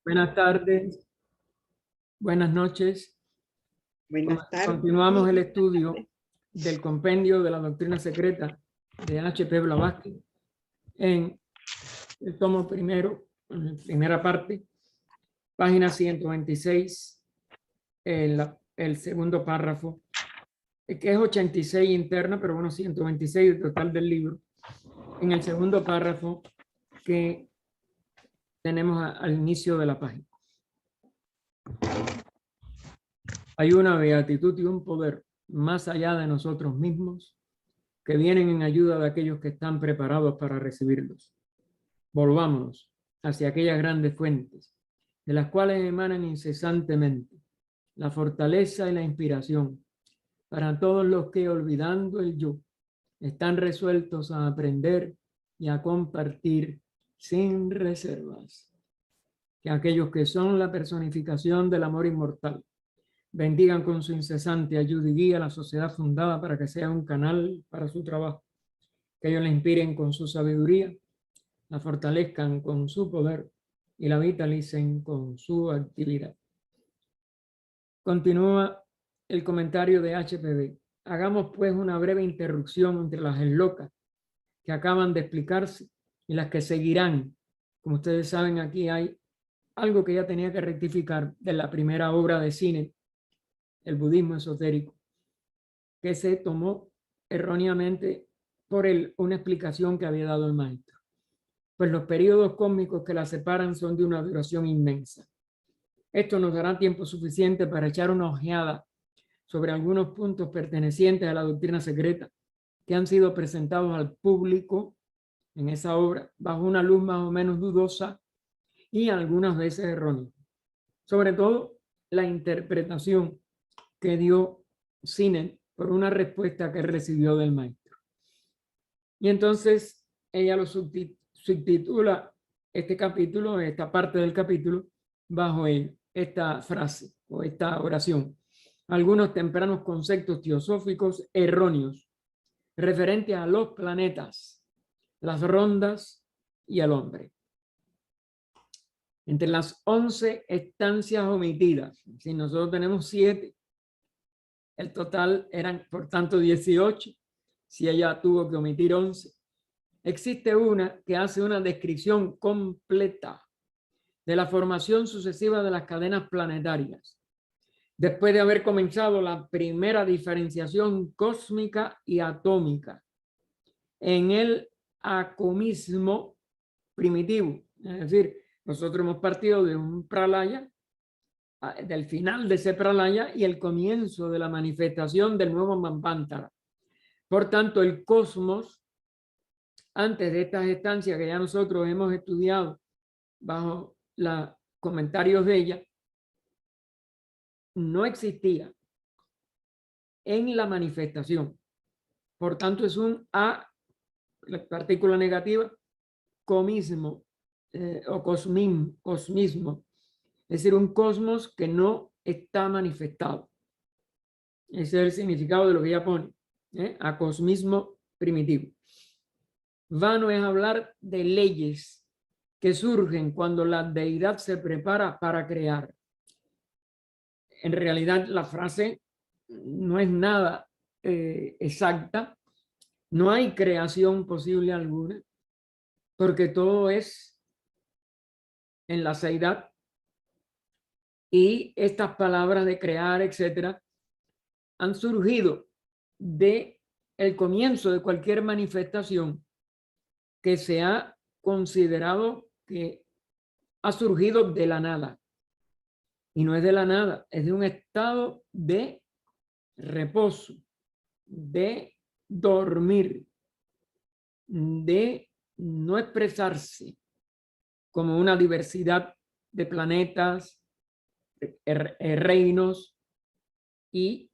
Buenas tardes, buenas noches. Buenas tardes. Continuamos el estudio del compendio de la doctrina secreta de H.P. Blavatsky en el tomo primero, en la primera parte, página 126, el segundo párrafo, que es 86 interna, pero bueno, 126 el total del libro. En el segundo párrafo que tenemos al inicio de la página. Hay una beatitud y un poder más allá de nosotros mismos que vienen en ayuda de aquellos que están preparados para recibirlos. Volvámonos hacia aquellas grandes fuentes, de las cuales emanan incesantemente la fortaleza y la inspiración para todos los que, olvidando el yo, están resueltos a aprender y a compartir sin reservas. Que aquellos que son la personificación del amor inmortal bendigan con su incesante ayuda y guía a la sociedad fundada para que sea un canal para su trabajo. Que ellos la inspiren con su sabiduría, la fortalezcan con su poder y la vitalicen con su actividad. Continúa el comentario de HPB. Hagamos pues una breve interrupción entre las eslocas que acaban de explicarse y las que seguirán. Como ustedes saben, aquí hay algo que ya tenía que rectificar de la primera obra de cine, el budismo esotérico, que se tomó erróneamente por una explicación que había dado el maestro. Pues los periodos cósmicos que la separan son de una duración inmensa. Esto nos dará tiempo suficiente para echar una ojeada sobre algunos puntos pertenecientes a la doctrina secreta que han sido presentados al público en esa obra bajo una luz más o menos dudosa y algunas veces errónea. Sobre todo la interpretación que dio Sinnett por una respuesta que recibió del maestro. Y entonces ella lo subtitula este capítulo, esta parte del capítulo, bajo esta frase o esta oración. Algunos tempranos conceptos teosóficos erróneos referentes a los planetas, las rondas y al hombre. Entre las 11 estancias omitidas, si nosotros tenemos 7, el total eran por tanto 18, si ella tuvo que omitir 11. Existe una que hace una descripción completa de la formación sucesiva de las cadenas planetarias, después de haber comenzado la primera diferenciación cósmica y atómica en el acomismo primitivo. Es decir, nosotros hemos partido de un pralaya, del final de ese pralaya y el comienzo de la manifestación del nuevo Manvantara. Por tanto, el cosmos, antes de estas estancias que ya nosotros hemos estudiado bajo los comentarios de ella, no existía en la manifestación. Por tanto, es un la partícula negativa, comismo o cosmismo, es decir, un cosmos que no está manifestado. Ese es el significado de lo que ella pone, acosmismo primitivo. Vano es hablar de leyes que surgen cuando la deidad se prepara para crear. En realidad la frase no es nada exacta, no hay creación posible alguna, porque todo es en la seidad, y estas palabras de crear, etcétera, han surgido de el comienzo de cualquier manifestación que se ha considerado que ha surgido de la nada. Y no es de la nada, es de un estado de reposo, de dormir, de no expresarse como una diversidad de planetas, reinos y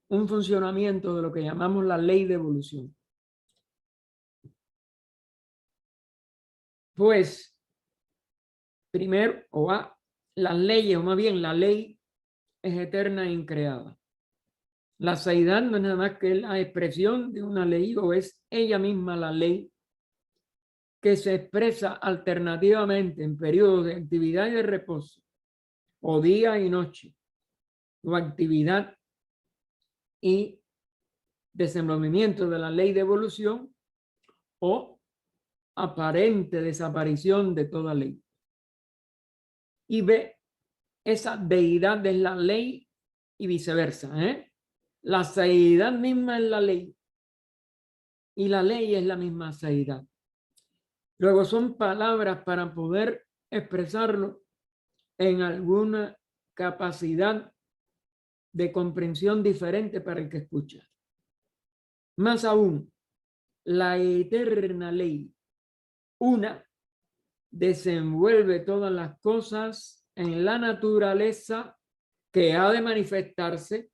un funcionamiento de lo que llamamos la ley de evolución. Pues, primero, las leyes, o más bien la ley es eterna e increada. La seidad no es nada más que la expresión de una ley, o es ella misma la ley que se expresa alternativamente en periodos de actividad y de reposo, o día y noche, o actividad y desenvolvimiento de la ley de evolución, o aparente desaparición de toda ley. Y B, esa deidad es la ley y viceversa. La seidad misma es la ley y la ley es la misma seidad. Luego son palabras para poder expresarlo en alguna capacidad de comprensión diferente para el que escucha. Más aún, la eterna ley, una, desenvuelve todas las cosas en la naturaleza que ha de manifestarse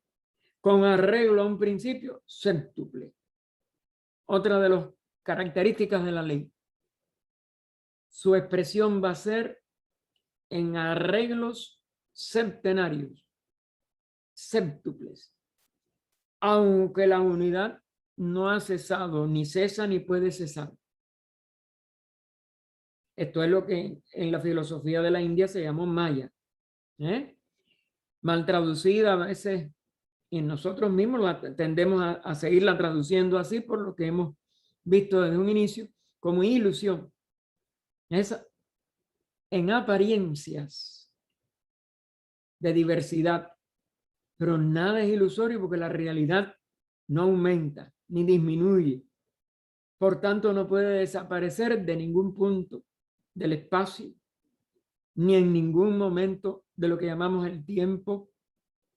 con arreglo a un principio séptuple. Otra de las características de la ley. Su expresión va a ser en arreglos septenarios, séptuples, aunque la unidad no ha cesado, ni cesa, ni puede cesar. Esto es lo que en la filosofía de la India se llamó Maya. Mal traducida a veces, y nosotros mismos tendemos a seguirla traduciendo así por lo que hemos visto desde un inicio, como ilusión. Es en apariencias de diversidad, pero nada es ilusorio porque la realidad no aumenta ni disminuye. Por tanto, no puede desaparecer de ningún punto del espacio, ni en ningún momento de lo que llamamos el tiempo,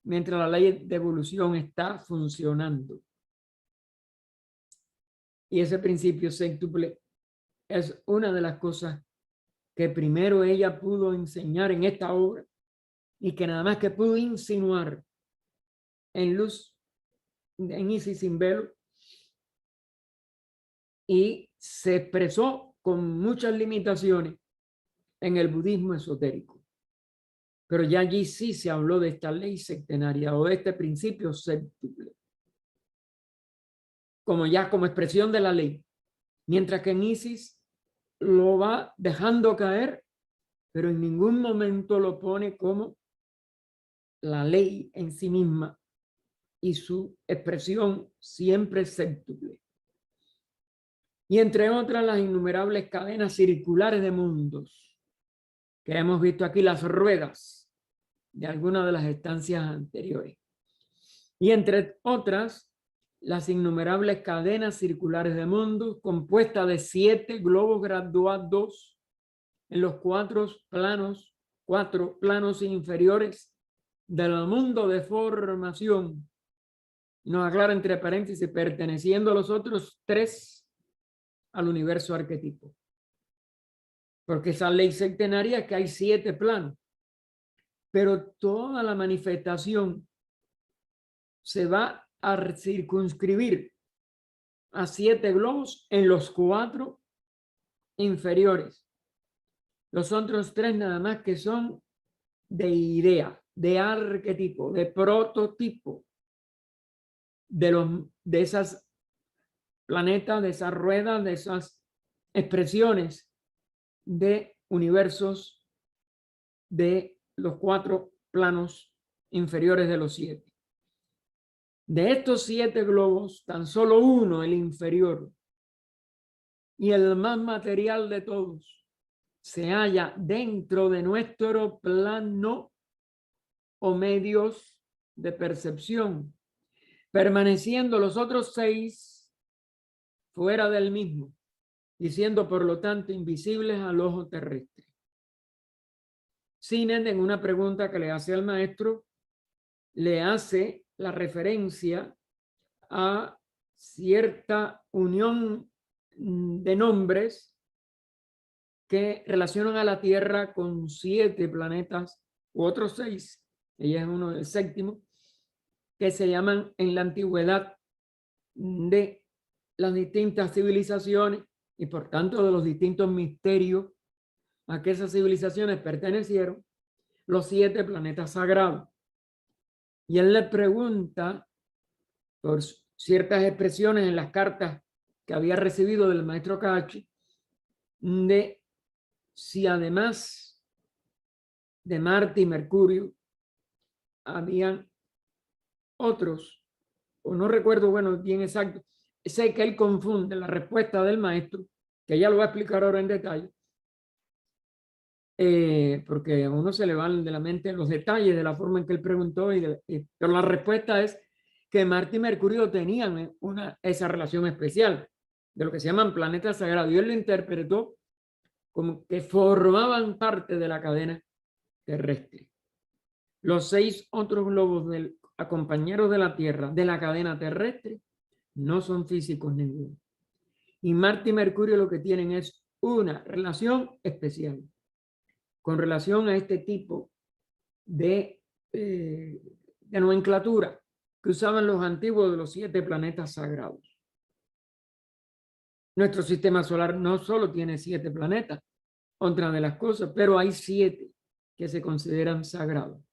mientras la ley de evolución está funcionando. Y ese principio séptuple es una de las cosas que primero ella pudo enseñar en esta obra y que nada más que pudo insinuar en luz, en Isis sin velo, y se expresó con muchas limitaciones en el budismo esotérico. Pero ya allí sí se habló de esta ley septenaria o de este principio séptuple, como ya como expresión de la ley, mientras que en Isis lo va dejando caer, pero en ningún momento lo pone como la ley en sí misma y su expresión siempre séptuple. Y entre otras las innumerables cadenas circulares de mundos que hemos visto aquí, las ruedas de algunas de las estancias anteriores. Y entre otras, las innumerables cadenas circulares de mundos compuestas de 7 globos graduados en los 4 planos inferiores del mundo de formación. Nos aclara entre paréntesis, perteneciendo a los otros 3 al universo arquetipo. Porque esa ley septenaria es que hay 7 planos. Pero toda la manifestación se va a circunscribir a 7 globos en los 4 inferiores. Los otros 3 nada más que son de idea, de arquetipo, de prototipo de esas planetas, de esas ruedas, de esas expresiones de universos de los 4 planos inferiores de los 7. De estos 7 globos, tan solo uno, el inferior y el más material de todos, se halla dentro de nuestro plano o medios de percepción, permaneciendo los otros 6 fuera del mismo y siendo por lo tanto invisibles al ojo terrestre. Sinnen, en una pregunta que le hace al maestro, le hace la referencia a cierta unión de nombres que relacionan a la Tierra con 7 planetas u otros 6, ella es uno del 7º, que se llaman en la antigüedad de las distintas civilizaciones y por tanto de los distintos misterios a que esas civilizaciones pertenecieron, los 7 planetas sagrados. Y él le pregunta por ciertas expresiones en las cartas que había recibido del maestro Kachi, de si además de Marte y Mercurio habían otros, o no recuerdo, bueno, bien exacto. Sé que él confunde la respuesta del maestro, que ya lo va a explicar ahora en detalle, porque a uno se le van de la mente los detalles de la forma en que él preguntó, pero la respuesta es que Marte y Mercurio tenían esa relación especial, de lo que se llaman planetas sagrados, y él lo interpretó como que formaban parte de la cadena terrestre. Los 6 otros globos compañeros de la Tierra de la cadena terrestre no son físicos ninguno. Y Marte y Mercurio lo que tienen es una relación especial con relación a este tipo de nomenclatura que usaban los antiguos de los 7 planetas sagrados. Nuestro sistema solar no solo tiene 7 planetas, otra de las cosas, pero hay 7 que se consideran sagrados.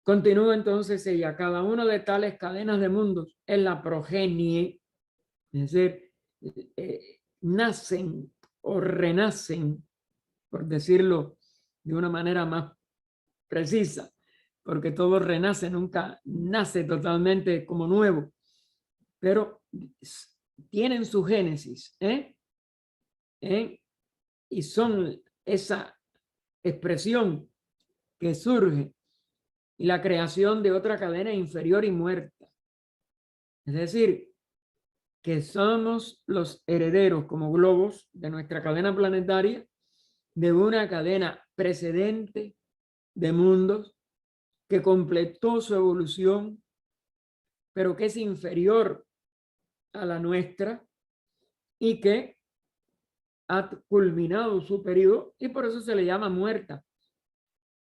Continúa entonces ella, cada una de tales cadenas de mundos es la progenie, es decir, nacen o renacen, por decirlo de una manera más precisa, porque todo renace, nunca nace totalmente como nuevo, pero tienen su génesis, y son esa expresión que surge y la creación de otra cadena inferior y muerta. Es decir, que somos los herederos como globos de nuestra cadena planetaria de una cadena precedente de mundos que completó su evolución, pero que es inferior a la nuestra y que ha culminado su periodo y por eso se le llama muerta.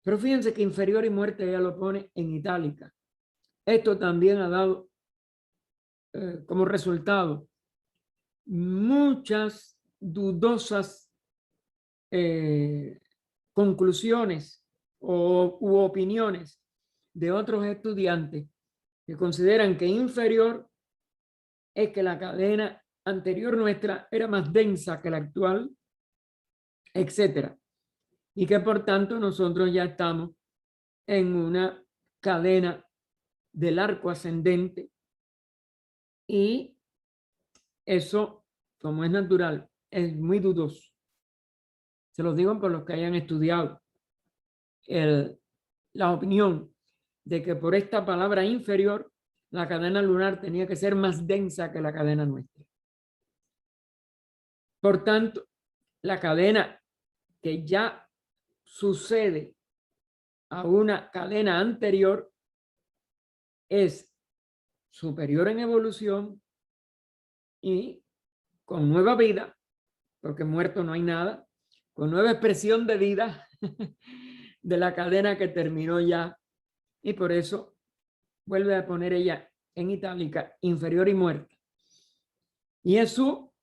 Pero fíjense que inferior y muerta ella lo pone en itálica. Esto también ha dado como resultado muchas dudosas conclusiones u opiniones de otros estudiantes que consideran que inferior es que la cadena anterior nuestra era más densa que la actual, etcétera, y que por tanto nosotros ya estamos en una cadena del arco ascendente y eso, como es natural, es muy dudoso. Se los digo por los que hayan estudiado la opinión de que por esta palabra inferior la cadena lunar tenía que ser más densa que la cadena nuestra. Por tanto, la cadena que ya sucede a una cadena anterior es superior en evolución y con nueva vida, porque muerto no hay nada, con nueva expresión de vida de la cadena que terminó ya, y por eso vuelve a poner ella en itálica inferior y muerta. Y eso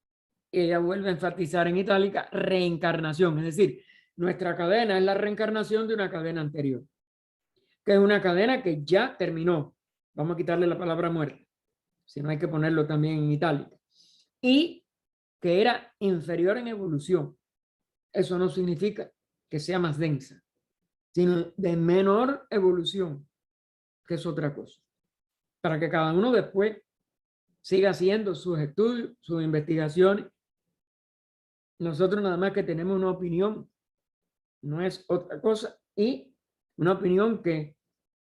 ella vuelve a enfatizar en itálica reencarnación, es decir, nuestra cadena es la reencarnación de una cadena anterior, que es una cadena que ya terminó. Vamos a quitarle la palabra muerte, si no hay que ponerlo también en itálica. Y que era inferior en evolución. Eso no significa que sea más densa, sino de menor evolución, que es otra cosa. Para que cada uno después siga haciendo sus estudios, sus investigaciones. Nosotros nada más que tenemos una opinión, no es otra cosa, y una opinión que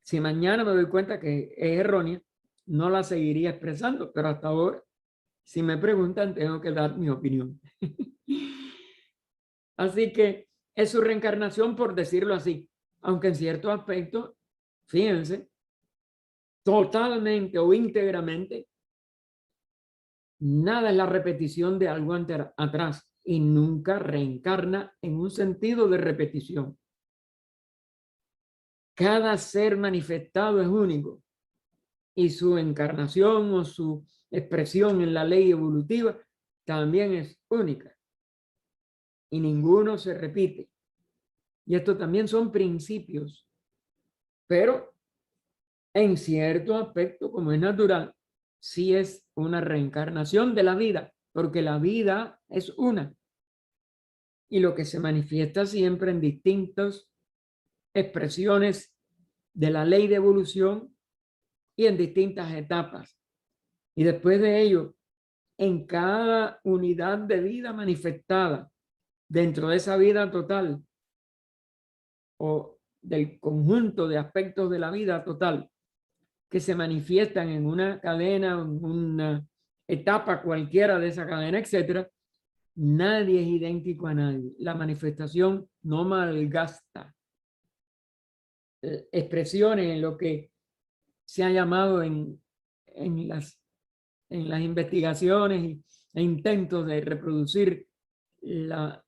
si mañana me doy cuenta que es errónea, no la seguiría expresando, pero hasta ahora, si me preguntan, tengo que dar mi opinión. Así que es su reencarnación, por decirlo así, aunque en cierto aspecto, fíjense, totalmente o íntegramente, nada es la repetición de algo atrás y nunca reencarna en un sentido de repetición. Cada ser manifestado es único y su encarnación o su expresión en la ley evolutiva también es única y ninguno se repite. Y esto también son principios, pero en cierto aspecto, como es natural, sí es una reencarnación de la vida, porque la vida es una. y lo que se manifiesta siempre en distintas expresiones de la ley de evolución y en distintas etapas. Y después de ello, en cada unidad de vida manifestada dentro de esa vida total o del conjunto de aspectos de la vida total que se manifiestan en una cadena, en una etapa cualquiera de esa cadena, etcétera, nadie es idéntico a nadie. La manifestación no malgasta expresiones en lo que se ha llamado en las investigaciones e intentos de reproducir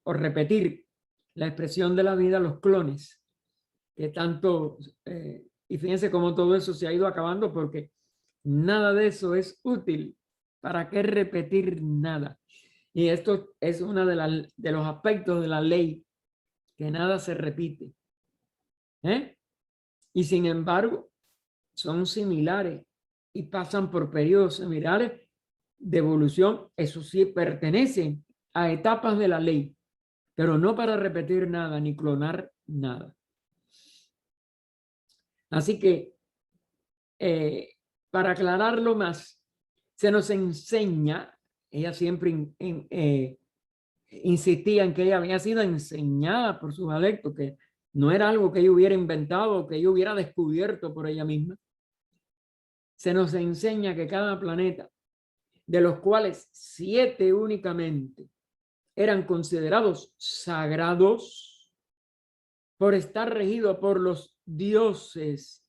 o repetir la expresión de la vida, los clones, que tanto, y fíjense cómo todo eso se ha ido acabando porque nada de eso es útil. ¿Para qué repetir nada? Y esto es uno de los aspectos de la ley, que nada se repite. Y sin embargo, son similares y pasan por periodos similares de evolución. Eso sí, pertenecen a etapas de la ley, pero no para repetir nada ni clonar nada. Así que, para aclararlo más, se nos enseña, ella siempre insistía en que ella había sido enseñada por sus adeptos, que no era algo que ella hubiera inventado, que ella hubiera descubierto por ella misma. Se nos enseña que cada planeta, de los cuales 7 únicamente eran considerados sagrados por estar regidos por los dioses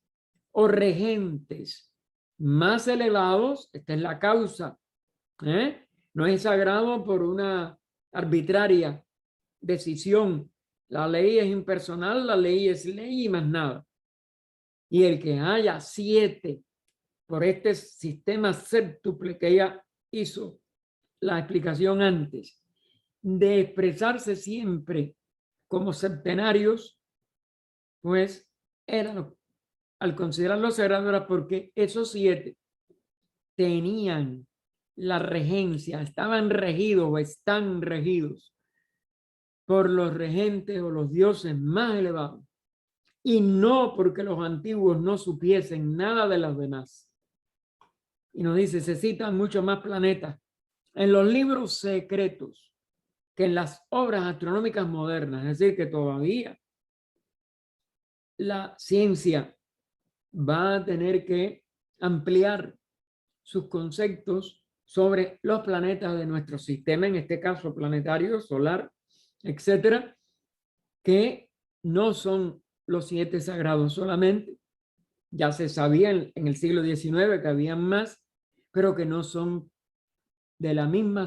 o regentes más elevados, esta es la causa, no es sagrado por una arbitraria decisión. La ley es impersonal, la ley es ley y más nada. Y el que haya 7 por este sistema séptuple que ella hizo la explicación antes, de expresarse siempre como septenarios, pues eran, al considerarlo sagrado, era porque esos 7 tenían la regencia, estaban regidos o están regidos por los regentes o los dioses más elevados, y no porque los antiguos no supiesen nada de los demás. Y nos dice, se citan muchos más planetas en los libros secretos que en las obras astronómicas modernas. Es decir, que todavía la ciencia va a tener que ampliar sus conceptos sobre los planetas de nuestro sistema, en este caso planetario, solar, etcétera, que no son los 7 sagrados solamente. Ya se sabía en el siglo XIX que habían más, pero que no son de la misma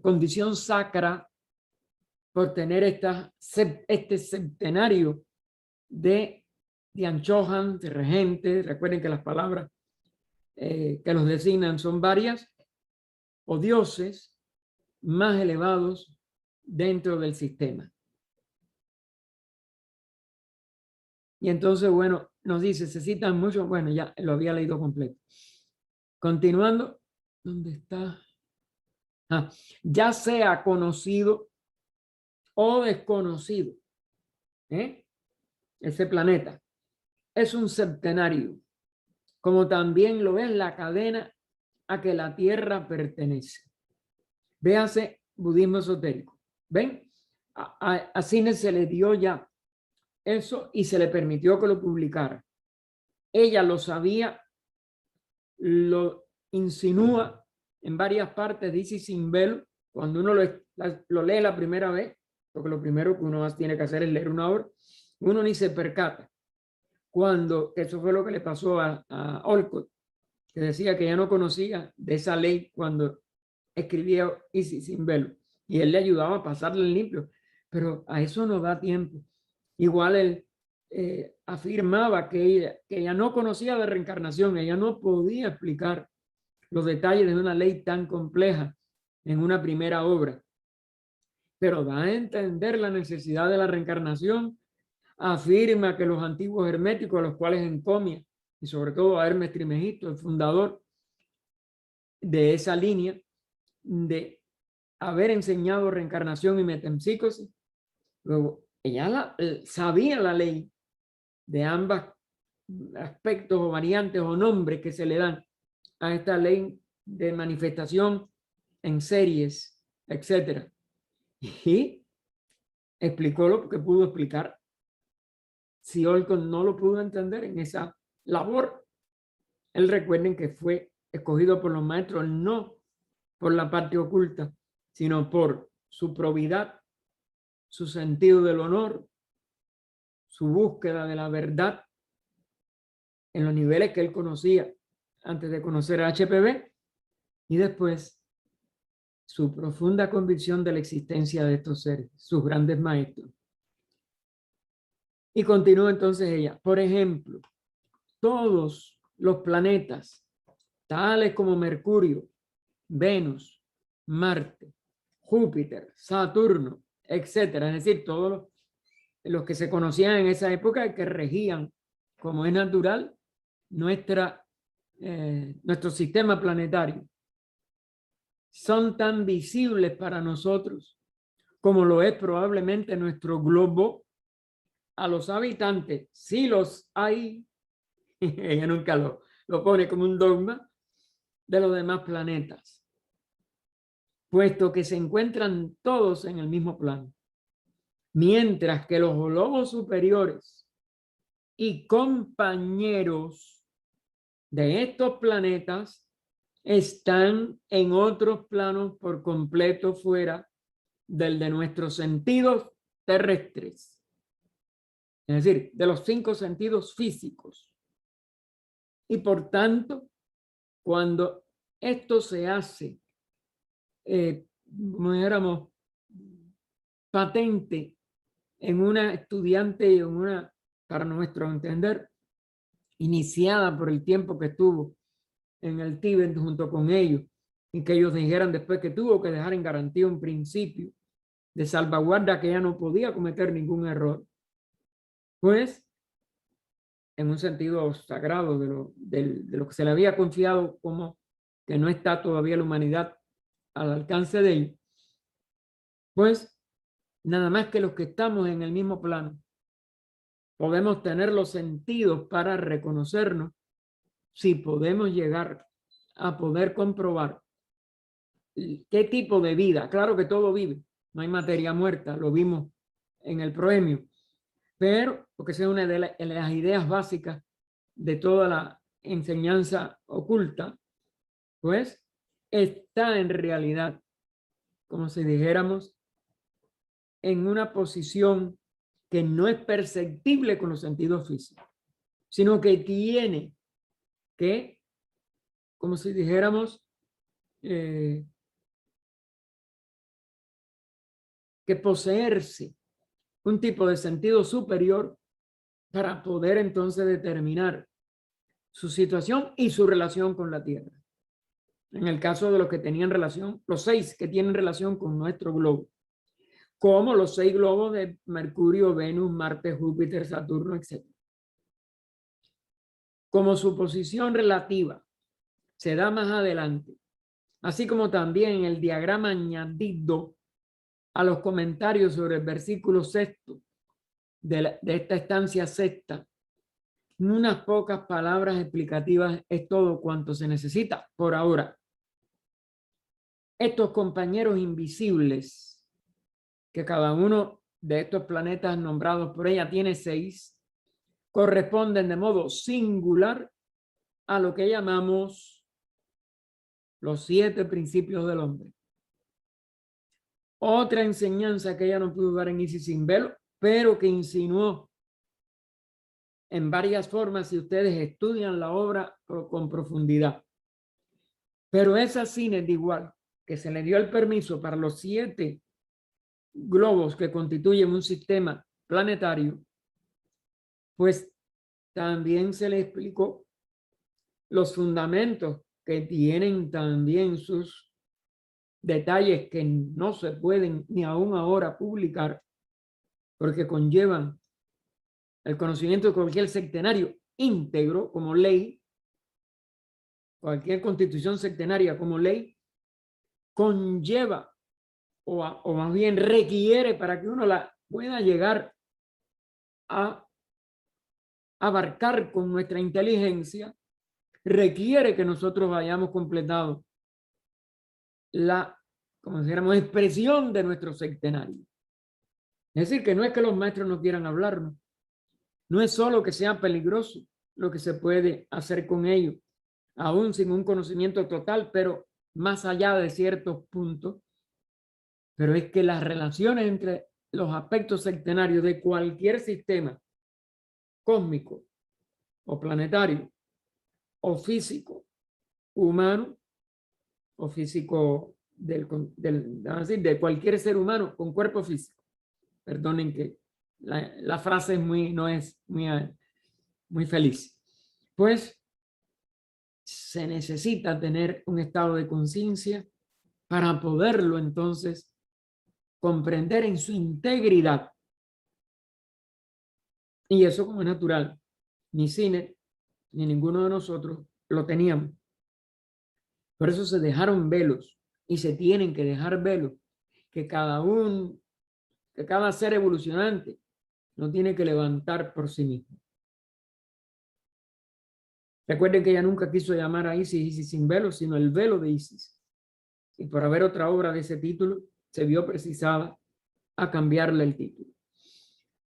condición sacra por tener este centenario de Dianchohan, de regentes. Recuerden que las palabras que los designan son varias, o dioses más elevados dentro del sistema. Y entonces, bueno, nos dice, se citan mucho, bueno, ya lo había leído completo. Continuando, ¿dónde está? Ya sea conocido o desconocido, ese planeta es un septenario, como también lo es la cadena a que la Tierra pertenece. Véase budismo esotérico. ¿Ven? A Cine se le dio ya eso y se le permitió que lo publicara. Ella lo sabía, lo insinúa en varias partes, dice sin velo. Cuando uno lo lee la primera vez, porque lo primero que uno tiene que hacer es leer una obra, uno ni se percata. Cuando, eso fue lo que le pasó a Olcott, que decía que ya no conocía de esa ley cuando escribía Isis sin velo, y él le ayudaba a pasarle el limpio, pero a eso no da tiempo. Igual él afirmaba que ella no conocía de reencarnación, ella no podía explicar los detalles de una ley tan compleja en una primera obra, pero da a entender la necesidad de la reencarnación. Afirma que los antiguos herméticos, a los cuales encomia, y sobre todo a Hermes Trismegisto, el fundador de esa línea de haber enseñado reencarnación y metempsicosis, luego ella sabía la ley de ambos aspectos o variantes o nombres que se le dan a esta ley de manifestación en series, etcétera. Y explicó lo que pudo explicar. Si Olcott no lo pudo entender en esa labor, él, recuerden que fue escogido por los maestros no por la parte oculta, sino por su probidad, su sentido del honor, su búsqueda de la verdad en los niveles que él conocía antes de conocer a HPB, y después su profunda convicción de la existencia de estos seres, sus grandes maestros. Y continúa entonces ella. Por ejemplo, todos los planetas, tales como Mercurio, Venus, Marte, Júpiter, Saturno, etcétera, es decir, todos los que se conocían en esa época, que regían, como es natural, nuestro sistema planetario, son tan visibles para nosotros como lo es probablemente nuestro globo a los habitantes. Sí los hay, ella nunca lo pone como un dogma, de los demás planetas, puesto que se encuentran todos en el mismo plano, mientras que los globos superiores y compañeros de estos planetas están en otros planos por completo fuera del de nuestros sentidos terrestres, es decir, de los 5 sentidos físicos. Y por tanto, cuando esto se hace, como dijéramos, patente en una estudiante, en una, para nuestro entender, iniciada por el tiempo que estuvo en el Tíbet junto con ellos, y que ellos dijeran después que tuvo que dejar en garantía un principio de salvaguarda, que ella no podía cometer ningún error, pues en un sentido sagrado de lo que se le había confiado, como que no está todavía la humanidad al alcance de ellos, pues nada más que los que estamos en el mismo plano podemos tener los sentidos para reconocernos, si podemos llegar a poder comprobar qué tipo de vida. Claro que todo vive, no hay materia muerta, lo vimos en el proemio, pero porque esa es una de las ideas básicas de toda la enseñanza oculta, pues está en realidad, como si dijéramos, en una posición que no es perceptible con los sentidos físicos, sino que tiene que, como si dijéramos, que poseerse un tipo de sentido superior para poder entonces determinar su situación y su relación con la Tierra. En el caso de los que tenían relación, los 6 que tienen relación con nuestro globo, como los 6 globos de Mercurio, Venus, Marte, Júpiter, Saturno, etc. Como su posición relativa se da más adelante, así como también en el diagrama añadido a los comentarios sobre el versículo 6 de esta estancia sexta, unas pocas palabras explicativas es todo cuanto se necesita por ahora. Estos compañeros invisibles, que cada uno de estos planetas nombrados por ella tiene 6, corresponden de modo singular a lo que llamamos los 7 principios del hombre. Otra enseñanza que ella no pudo dar en Isis sin Velo, pero que insinuó en varias formas si ustedes estudian la obra con profundidad. Pero es así, de igual, que se le dio el permiso para los 7 globos que constituyen un sistema planetario, pues también se le explicó los fundamentos que tienen también sus detalles que no se pueden ni aún ahora publicar, porque conllevan el conocimiento de cualquier sectenario íntegro como ley, cualquier constitución sectenaria como ley, conlleva o más bien requiere para que uno la pueda llegar a abarcar con nuestra inteligencia, requiere que nosotros hayamos completado la, como dijéramos, expresión de nuestro septenario. Es decir, que no es que los maestros no quieran hablarnos, no es solo que sea peligroso lo que se puede hacer con ellos, aún sin un conocimiento total, pero más allá de ciertos puntos, pero es que las relaciones entre los aspectos septenarios de cualquier sistema cósmico o planetario o físico humano o físico vamos a decir, de cualquier ser humano con cuerpo físico. Perdonen que la frase no es muy feliz. Pues se necesita tener un estado de conciencia para poderlo entonces comprender en su integridad. Y eso, como es natural, ni Cine ni ninguno de nosotros lo teníamos. Por eso se dejaron velos y se tienen que dejar velos que cada ser evolucionante no tiene que levantar por sí mismo. Recuerden que ella nunca quiso llamar a Isis sin velo, sino el velo de Isis. Y por haber otra obra de ese título, se vio precisada a cambiarle el título.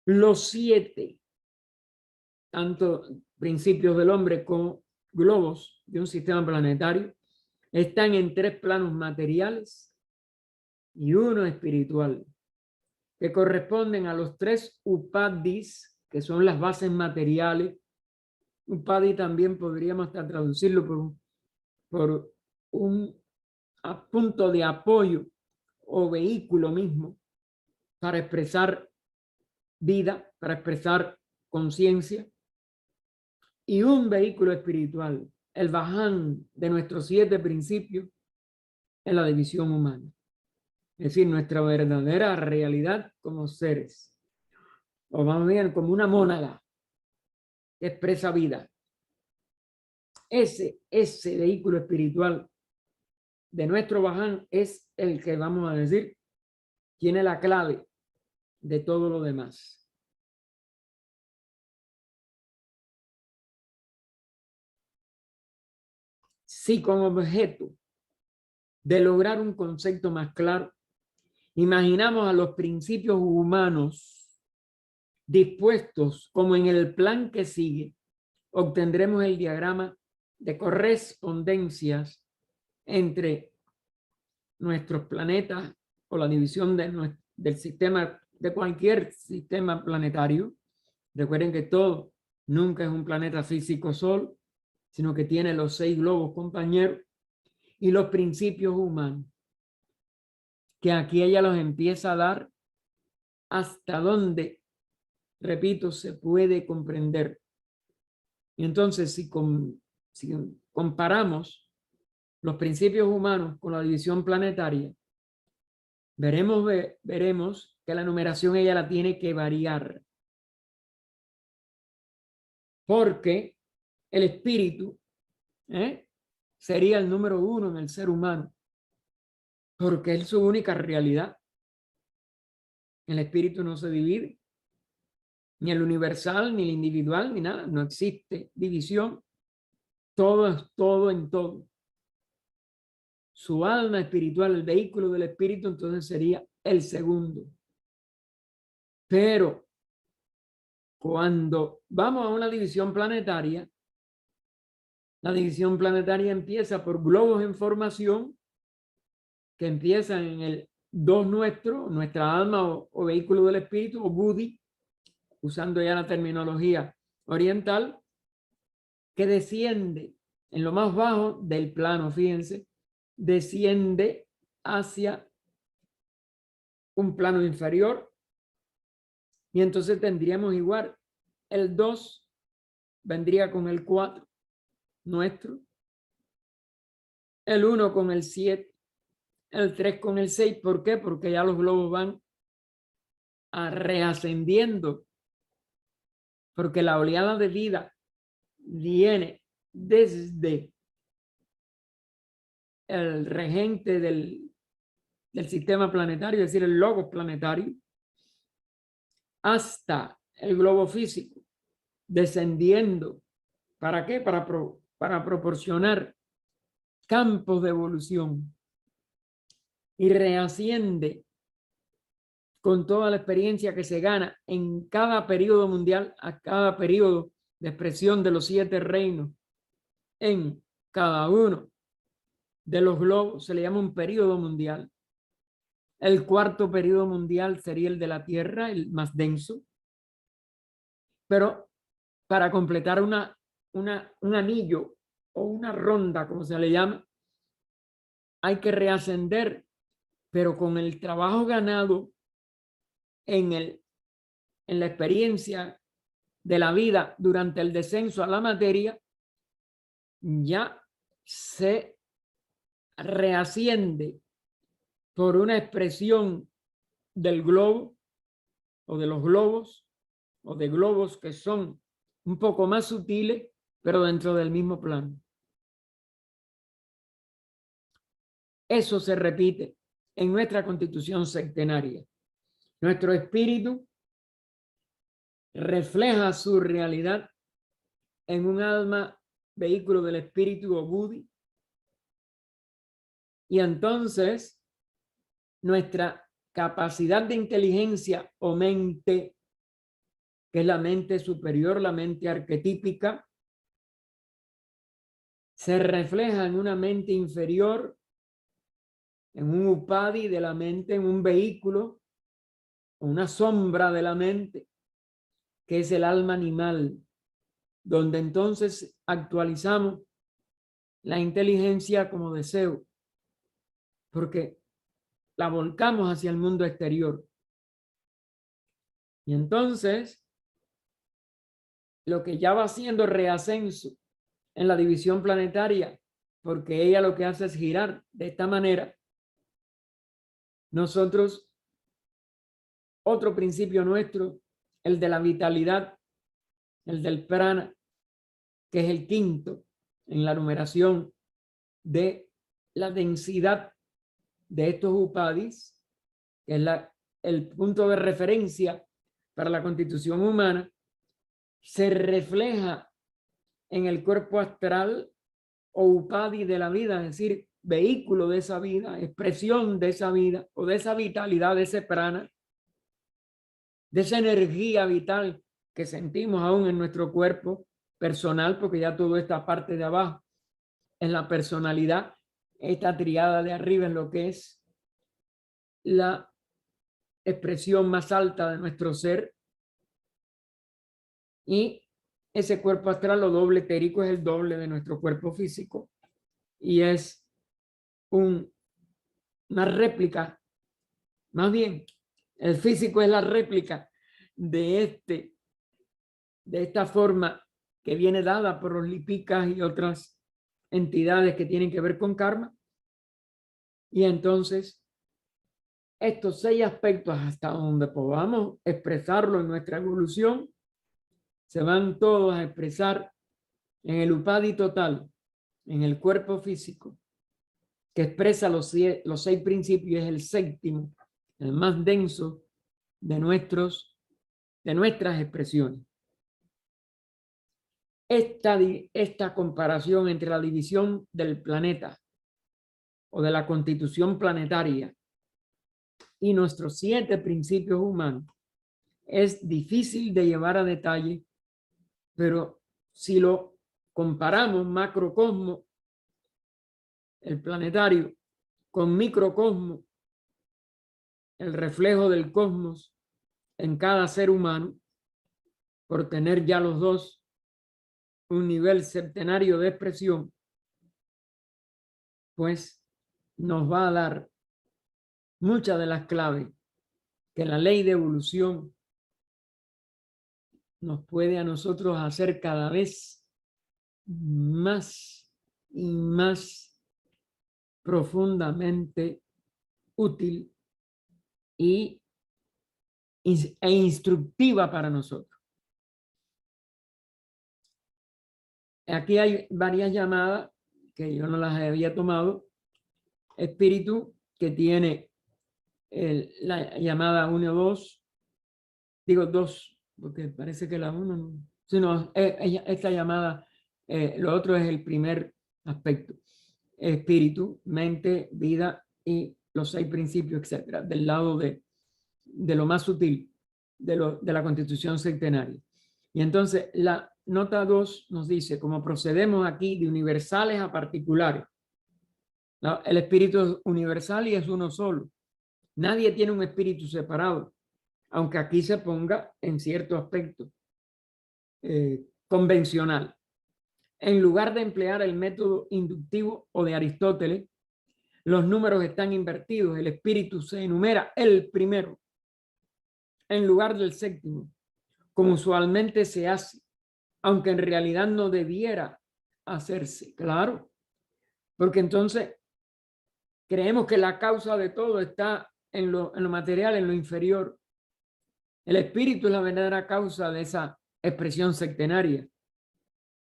Los 7, tanto principios del hombre como globos de un sistema planetario, están en 3 planos materiales y 1 espiritual, que corresponden a los 3 upadis, que son las bases materiales. Upadi también podríamos hasta traducirlo por un punto de apoyo o vehículo mismo para expresar vida, para expresar conciencia, y un vehículo espiritual, el Vaján de nuestros 7 principios en la división humana. Es decir, nuestra verdadera realidad como seres, o más bien como una mónada que expresa vida. Ese vehículo espiritual de nuestro Vaján es el que, vamos a decir, tiene la clave de todo lo demás. Si con objeto de lograr un concepto más claro, imaginamos a los principios humanos dispuestos como en el plan que sigue, obtendremos el diagrama de correspondencias entre nuestros planetas o la división del sistema, de cualquier sistema planetario. Recuerden que todo nunca es un planeta físico solo, sino que tiene los 6 globos compañeros y los principios humanos, que aquí ella los empieza a dar hasta donde, repito, se puede comprender. Y entonces, si comparamos los principios humanos con la división planetaria, veremos que la numeración ella la tiene que variar. Porque el espíritu sería el número 1 en el ser humano. Porque es su única realidad. El espíritu no se divide. Ni el universal, ni el individual, ni nada. No existe división. Todo es todo en todo. Su alma espiritual, el vehículo del espíritu, entonces sería el segundo. Pero cuando vamos a una división planetaria, la división planetaria empieza por globos en formación que empiezan en el 2 nuestro, nuestra alma o vehículo del espíritu, o Buddhi, usando ya la terminología oriental, que desciende en lo más bajo del plano, fíjense, desciende hacia un plano inferior, y entonces tendríamos igual, el 2 vendría con el 4 nuestro, el 1 con el 7, el 3 con el 6. ¿Por qué? Porque ya los globos van reascendiendo, porque la oleada de vida viene desde el regente del sistema planetario, es decir, el logos planetario, hasta el globo físico, descendiendo. ¿Para qué? Para proporcionar campos de evolución, y reasciende con toda la experiencia que se gana en cada periodo mundial, a cada periodo de expresión de los 7 reinos, en cada uno de los globos se le llama un periodo mundial. El cuarto periodo mundial sería el de la Tierra, el más denso, pero para completar un anillo o una ronda, como se le llama, hay que reascender, pero con el trabajo ganado en la experiencia de la vida durante el descenso a la materia, ya se reasciende por una expresión del globo o de los globos o de globos que son un poco más sutiles, pero dentro del mismo plano. Eso se repite en nuestra constitución centenaria. Nuestro espíritu refleja su realidad en un alma, vehículo del espíritu o Budi, y entonces nuestra capacidad de inteligencia o mente, que es la mente superior, la mente arquetípica, se refleja en una mente inferior, en un upadi de la mente, en un vehículo, una sombra de la mente, que es el alma animal, donde entonces actualizamos la inteligencia como deseo, porque la volcamos hacia el mundo exterior. Y entonces, lo que ya va haciendo reascenso en la división planetaria, porque ella lo que hace es girar de esta manera, nosotros, otro principio nuestro, el de la vitalidad, el del prana, que es el quinto en la numeración de la densidad de estos upadis, que es el punto de referencia para la constitución humana, se refleja en el cuerpo astral o upadi de la vida, es decir, vehículo de esa vida, expresión de esa vida o de esa vitalidad, de ese prana, de esa energía vital que sentimos aún en nuestro cuerpo personal, porque ya toda esta parte de abajo es la personalidad, esta triada de arriba es lo que es la expresión más alta de nuestro ser, y ese cuerpo astral o doble etérico es el doble de nuestro cuerpo físico y es una réplica, más bien, el físico es la réplica de esta forma que viene dada por los lipicas y otras entidades que tienen que ver con karma. Y entonces, estos 6 aspectos, hasta donde podamos expresarlo en nuestra evolución, se van todos a expresar en el upadi total, en el cuerpo físico, que expresa los 6 principios, es el séptimo, el más denso de nuestras expresiones. Esta comparación entre la división del planeta o de la constitución planetaria y nuestros 7 principios humanos es difícil de llevar a detalle, pero si lo comparamos macrocosmo, el planetario, con microcosmo, el reflejo del cosmos en cada ser humano, por tener ya los dos un nivel septenario de expresión, pues nos va a dar muchas de las claves que la ley de evolución nos puede a nosotros hacer cada vez más y más profundamente útil e instructiva para nosotros. Aquí hay varias llamadas que yo no las había tomado. Espíritu que tiene la llamada 1-2, digo 2, porque parece que la 1 no, sino esta llamada, lo otro es el primer aspecto, espíritu, mente, vida y los 6 principios, etcétera, del lado de lo más sutil de la Constitución centenaria. Y entonces la nota 2 nos dice, como procedemos aquí de universales a particulares, el espíritu es universal y es uno solo. Nadie tiene un espíritu separado, aunque aquí se ponga en cierto aspecto convencional. En lugar de emplear el método inductivo o de Aristóteles, los números están invertidos. El espíritu se enumera el primero en lugar del séptimo, como usualmente se hace, aunque en realidad no debiera hacerse. Claro, porque entonces creemos que la causa de todo está en lo material, en lo inferior. El espíritu es la verdadera causa de esa expresión septenaria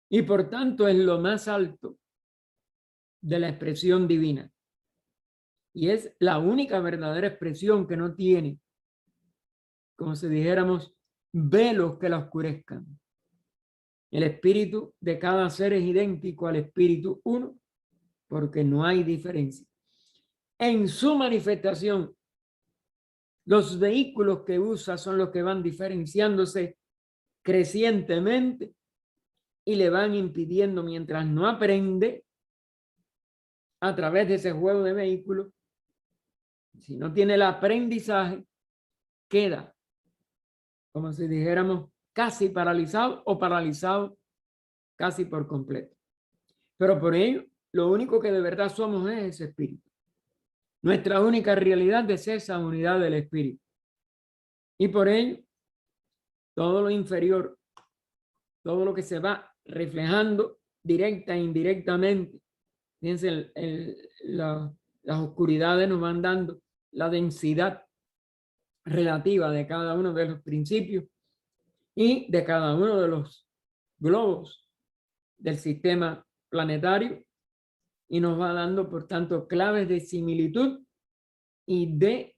y por tanto es lo más alto de la expresión divina. Y es la única verdadera expresión que no tiene, como si dijéramos, velos que la oscurezcan. El espíritu de cada ser es idéntico al espíritu uno, porque no hay diferencia. En su manifestación, los vehículos que usa son los que van diferenciándose crecientemente y le van impidiendo, mientras no aprende a través de ese juego de vehículos, si no tiene el aprendizaje, queda, como si dijéramos, casi paralizado o paralizado casi por completo. Pero por ello, lo único que de verdad somos es ese espíritu. Nuestra única realidad es esa unidad del espíritu. Y por ello, todo lo inferior, todo lo que se va reflejando directa e indirectamente, fíjense, las oscuridades nos van dando la densidad relativa de cada uno de los principios y de cada uno de los globos del sistema planetario, y nos va dando, por tanto, claves de similitud y de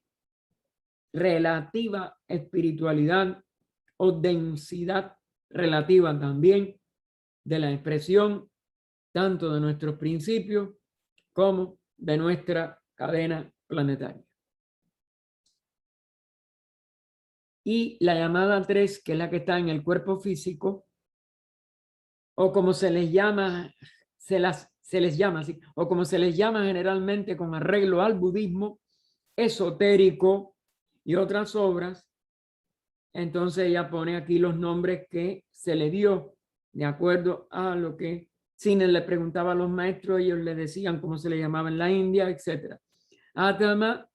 relativa espiritualidad o densidad relativa también de la expresión tanto de nuestros principios como de nuestra cadena planetaria. Y la llamada 3, que es la que está en el cuerpo físico, o como se les llama, se les llama así, o como se les llama generalmente con arreglo al budismo, esotérico y otras obras. Entonces ella pone aquí los nombres que se le dio de acuerdo a lo que Cine le preguntaba a los maestros, ellos le decían cómo se le llamaba en la India, etc. Atama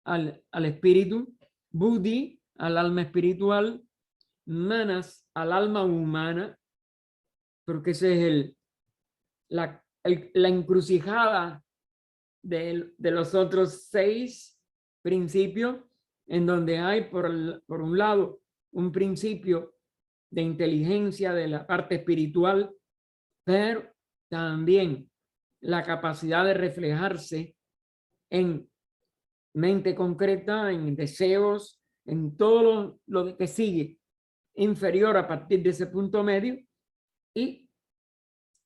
al espíritu, Buddhi al alma espiritual, Manas al alma humana, porque ese es la encrucijada de los otros 6 principios, en donde hay por un lado un principio de inteligencia de la parte espiritual, pero también la capacidad de reflejarse en mente concreta, en deseos, en todo lo que sigue inferior a partir de ese punto medio, y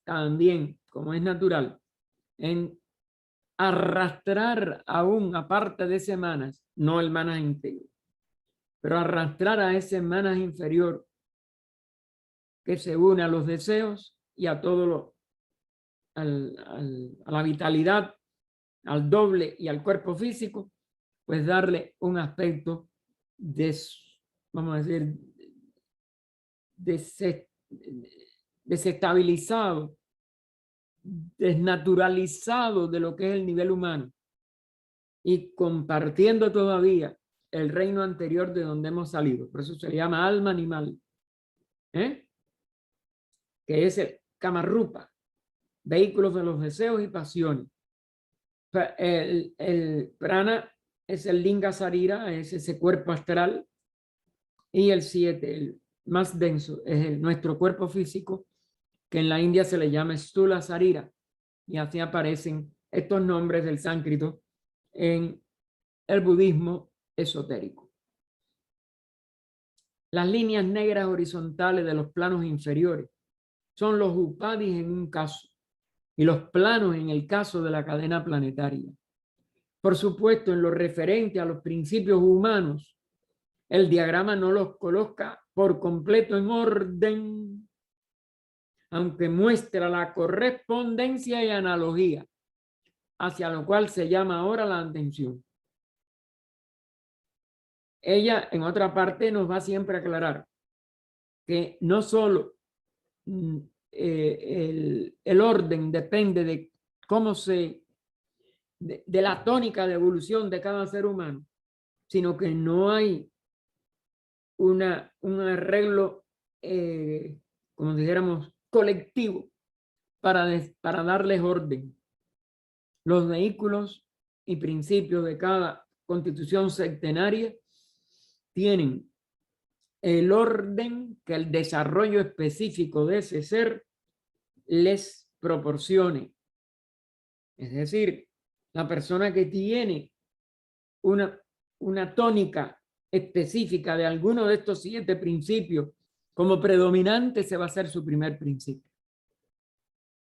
también, como es natural, en arrastrar aún aparte de ese manas, no el manas íntegro, pero arrastrar a ese manas inferior que se une a los deseos y a todo a la vitalidad, al doble y al cuerpo físico, pues darle un aspecto vamos a decir, desestabilizado, desnaturalizado de lo que es el nivel humano, y compartiendo todavía el reino anterior de donde hemos salido. Por eso se le llama alma animal, que es el Kamarupa, vehículos de los deseos y pasiones. El prana es el linga sarira, es ese cuerpo astral, y el 7, el más denso, es nuestro cuerpo físico, que en la India se le llama stula sarira, y así aparecen estos nombres del sánscrito en el budismo esotérico. Las líneas negras horizontales de los planos inferiores son los upadis en un caso y los planos en el caso de la cadena planetaria. Por supuesto, en lo referente a los principios humanos, el diagrama no los coloca por completo en orden, aunque muestra la correspondencia y analogía, hacia lo cual se llama ahora la atención. Ella, en otra parte, nos va siempre a aclarar que no solo el orden depende de cómo de la tónica de evolución de cada ser humano, sino que no hay un arreglo, como dijéramos, colectivo para darles orden. Los vehículos y principios de cada constitución sectenaria tienen el orden que el desarrollo específico de ese ser les proporcione. Es decir, la persona que tiene una tónica específica de alguno de estos 7 principios como predominante, se va a hacer su primer principio.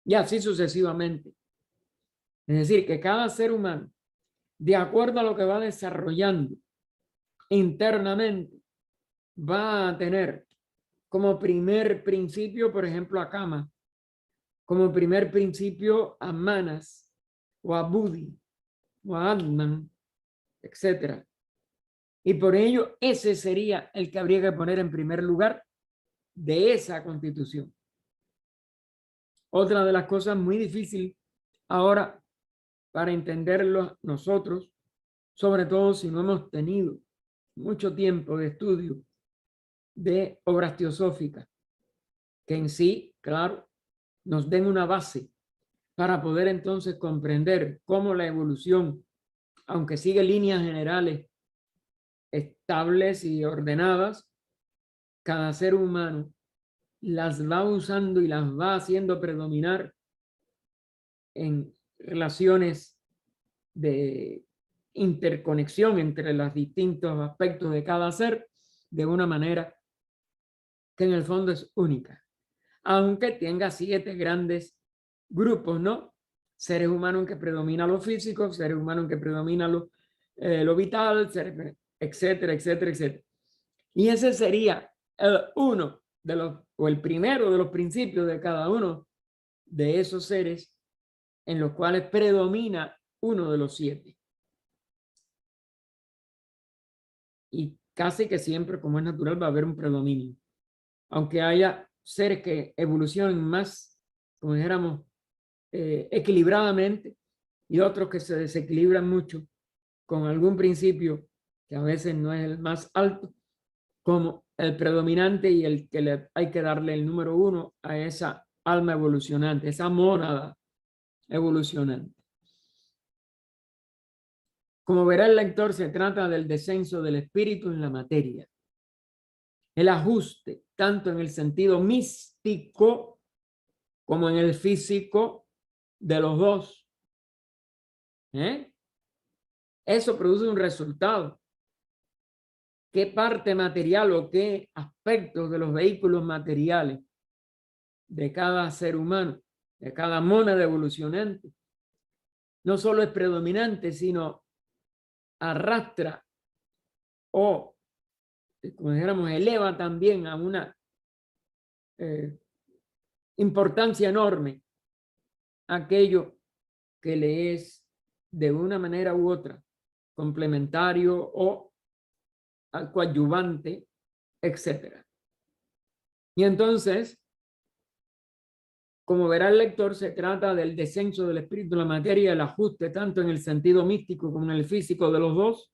Y así sucesivamente. Es decir, que cada ser humano, de acuerdo a lo que va desarrollando internamente, va a tener como primer principio, por ejemplo, a Kama, como primer principio a Manas, o a Buddhi, o a Atman, etc. Y por ello, ese sería el que habría que poner en primer lugar de esa constitución. Otra de las cosas muy difíciles ahora para entenderlo nosotros, sobre todo si no hemos tenido mucho tiempo de estudio de obras teosóficas, que en sí, claro, nos den una base para poder entonces comprender cómo la evolución, aunque sigue líneas generales estables y ordenadas, cada ser humano las va usando y las va haciendo predominar en relaciones de interconexión entre los distintos aspectos de cada ser de una manera que en el fondo es única, aunque tenga 7 grandes grupos, ¿no? Seres humanos en que predomina lo físico, seres humanos en que predomina lo vital, etcétera, etcétera, etcétera. Y ese sería uno de los, o el primero de los principios de cada uno de esos seres en los cuales predomina uno de los 7. Y casi que siempre, como es natural, va a haber un predominio. Aunque haya seres que evolucionen más, como dijéramos, equilibradamente, y otros que se desequilibran mucho con algún principio que a veces no es el más alto, como el predominante y el que hay que darle el número 1 a esa alma evolucionante, esa mónada evolucionante. Como verá el lector, se trata del descenso del espíritu en la materia. El ajuste, tanto en el sentido místico como en el físico de los dos. Eso produce un resultado. ¿Qué parte material o qué aspectos de los vehículos materiales de cada ser humano, de cada mónada evolucionante, no solo es predominante, sino arrastra o, como dijéramos, eleva también a una importancia enorme aquello que le es de una manera u otra complementario o coadyuvante, etcétera. Y entonces, como verá el lector, se trata del descenso del espíritu en la materia, el ajuste tanto en el sentido místico como en el físico de los dos,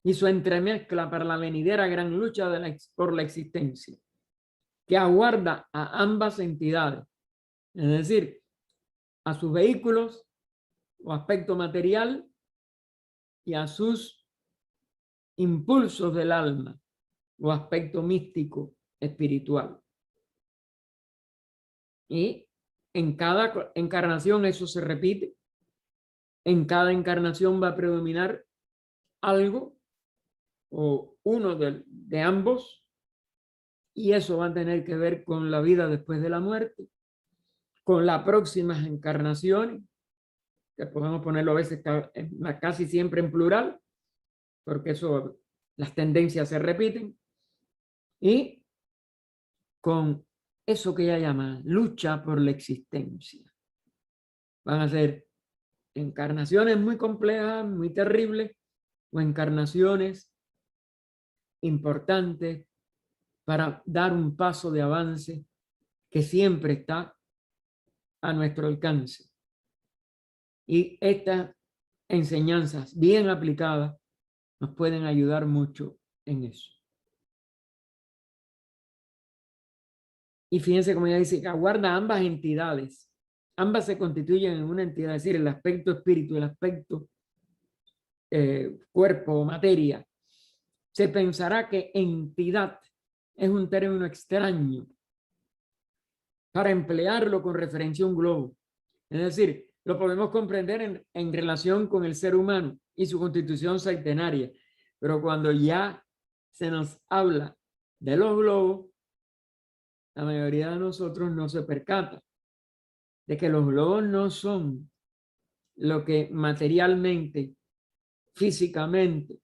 y su entremezcla para la venidera gran lucha por la existencia, que aguarda a ambas entidades, es decir, a sus vehículos o aspecto material y a sus impulsos del alma o aspecto místico espiritual. Y en cada encarnación eso se repite. En cada encarnación va a predominar algo o uno de ambos, y eso va a tener que ver con la vida después de la muerte, con las próximas encarnaciones, que podemos ponerlo a veces casi siempre en plural, porque eso, las tendencias se repiten, y con eso que ella llama lucha por la existencia. Van a ser encarnaciones muy complejas, muy terribles, o encarnaciones importantes para dar un paso de avance que siempre está a nuestro alcance. Y estas enseñanzas bien aplicadas nos pueden ayudar mucho en eso. Y fíjense cómo ella dice que aguarda ambas entidades. Ambas se constituyen en una entidad, es decir, el aspecto espíritu, el aspecto cuerpo o materia. Se pensará que entidad es un término extraño para emplearlo con referencia a un globo. Es decir, lo podemos comprender en relación con el ser humano y su constitución centenaria. Pero cuando ya se nos habla de los globos, la mayoría de nosotros no se percata de que los globos no son lo que materialmente, físicamente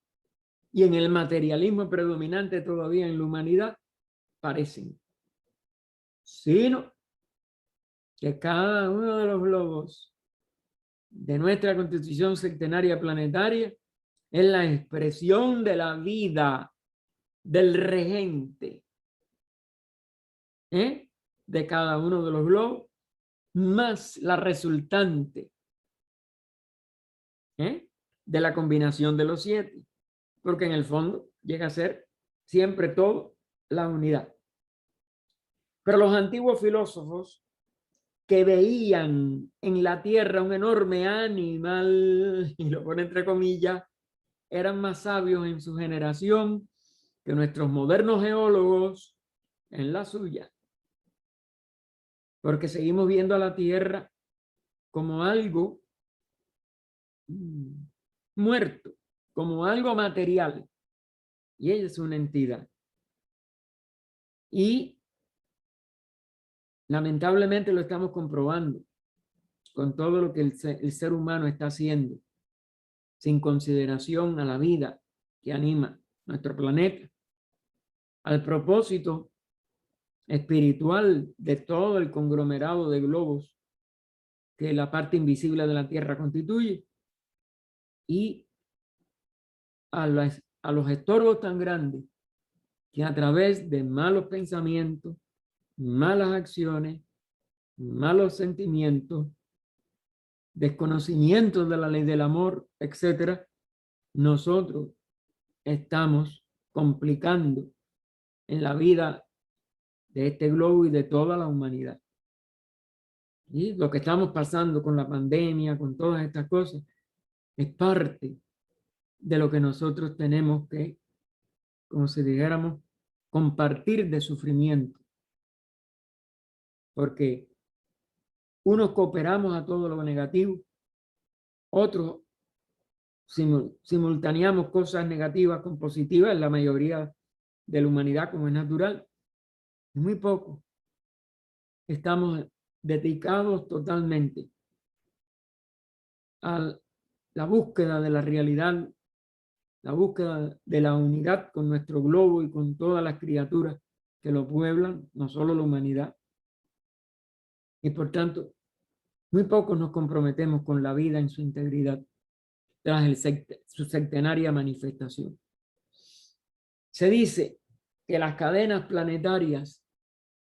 y en el materialismo predominante todavía en la humanidad parecen, sino que cada uno de los globos de nuestra constitución centenaria planetaria es la expresión de la vida del regente de cada uno de los globos, más la resultante de la combinación de los 7, porque en el fondo llega a ser siempre todo la unidad. Pero los antiguos filósofos que veían en la tierra un enorme animal, y lo pone entre comillas, eran más sabios en su generación que nuestros modernos geólogos en la suya. Porque seguimos viendo a la tierra como algo muerto, como algo material. Y ella es una entidad. Y lamentablemente lo estamos comprobando con todo lo que el ser humano está haciendo, sin consideración a la vida que anima nuestro planeta, al propósito espiritual de todo el conglomerado de globos que la parte invisible de la Tierra constituye, y a los estorbos tan grandes que a través de malos pensamientos, malas acciones, malos sentimientos, desconocimiento de la ley del amor, etcétera, nosotros estamos complicando en la vida de este globo y de toda la humanidad. Y lo que estamos pasando con la pandemia, con todas estas cosas, es parte de lo que nosotros tenemos que, como si dijéramos, compartir de sufrimiento. Porque unos cooperamos a todo lo negativo, otros simultaneamos cosas negativas con positivas, en la mayoría de la humanidad, como es natural. Muy poco estamos dedicados totalmente a la búsqueda de la realidad, la búsqueda de la unidad con nuestro globo y con todas las criaturas que lo pueblan, no solo la humanidad. Y por tanto, muy pocos nos comprometemos con la vida en su integridad tras su centenaria manifestación. Se dice que las cadenas planetarias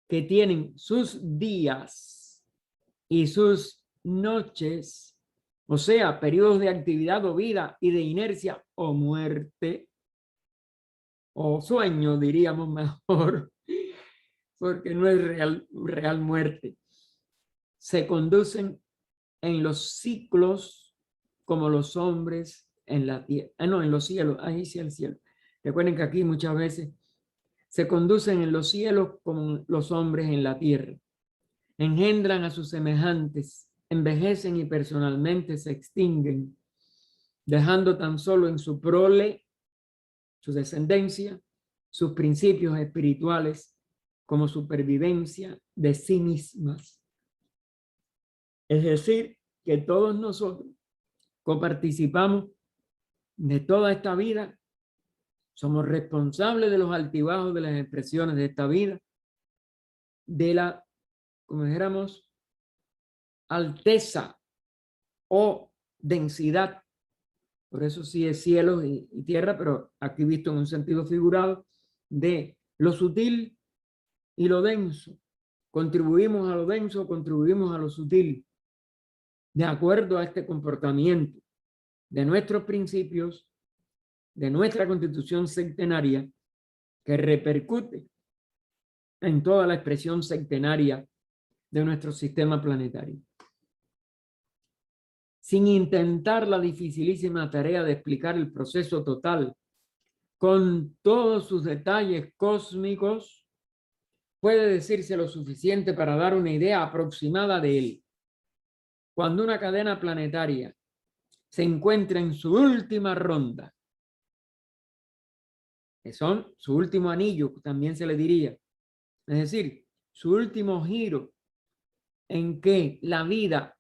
que tienen sus días y sus noches, o sea, periodos de actividad o vida y de inercia o muerte, o sueño diríamos mejor, porque no es real muerte, se conducen en los ciclos como los hombres en la tierra, no, en los cielos, ahí sí el cielo. Recuerden que aquí muchas veces se conducen en los cielos como los hombres en la tierra. Engendran a sus semejantes, envejecen y personalmente se extinguen. dejando tan solo en su prole, su descendencia, sus principios espirituales como supervivencia de sí mismas. Es decir, que todos nosotros coparticipamos de toda esta vida, somos responsables de los altibajos de las expresiones de esta vida, de la, como dijéramos, alteza o densidad. Por eso sí es cielo y tierra, pero aquí visto en un sentido figurado, de lo sutil y lo denso. Contribuimos a lo denso, contribuimos a lo sutil, de acuerdo a este comportamiento de nuestros principios, de nuestra constitución centenaria, que repercute en toda la expresión centenaria de nuestro sistema planetario. Sin intentar la dificilísima tarea de explicar el proceso total con todos sus detalles cósmicos, puede decirse lo suficiente para dar una idea aproximada de él. Cuando una cadena planetaria se encuentra en su última ronda, que son su último anillo, también se le diría, es decir, su último giro en que la vida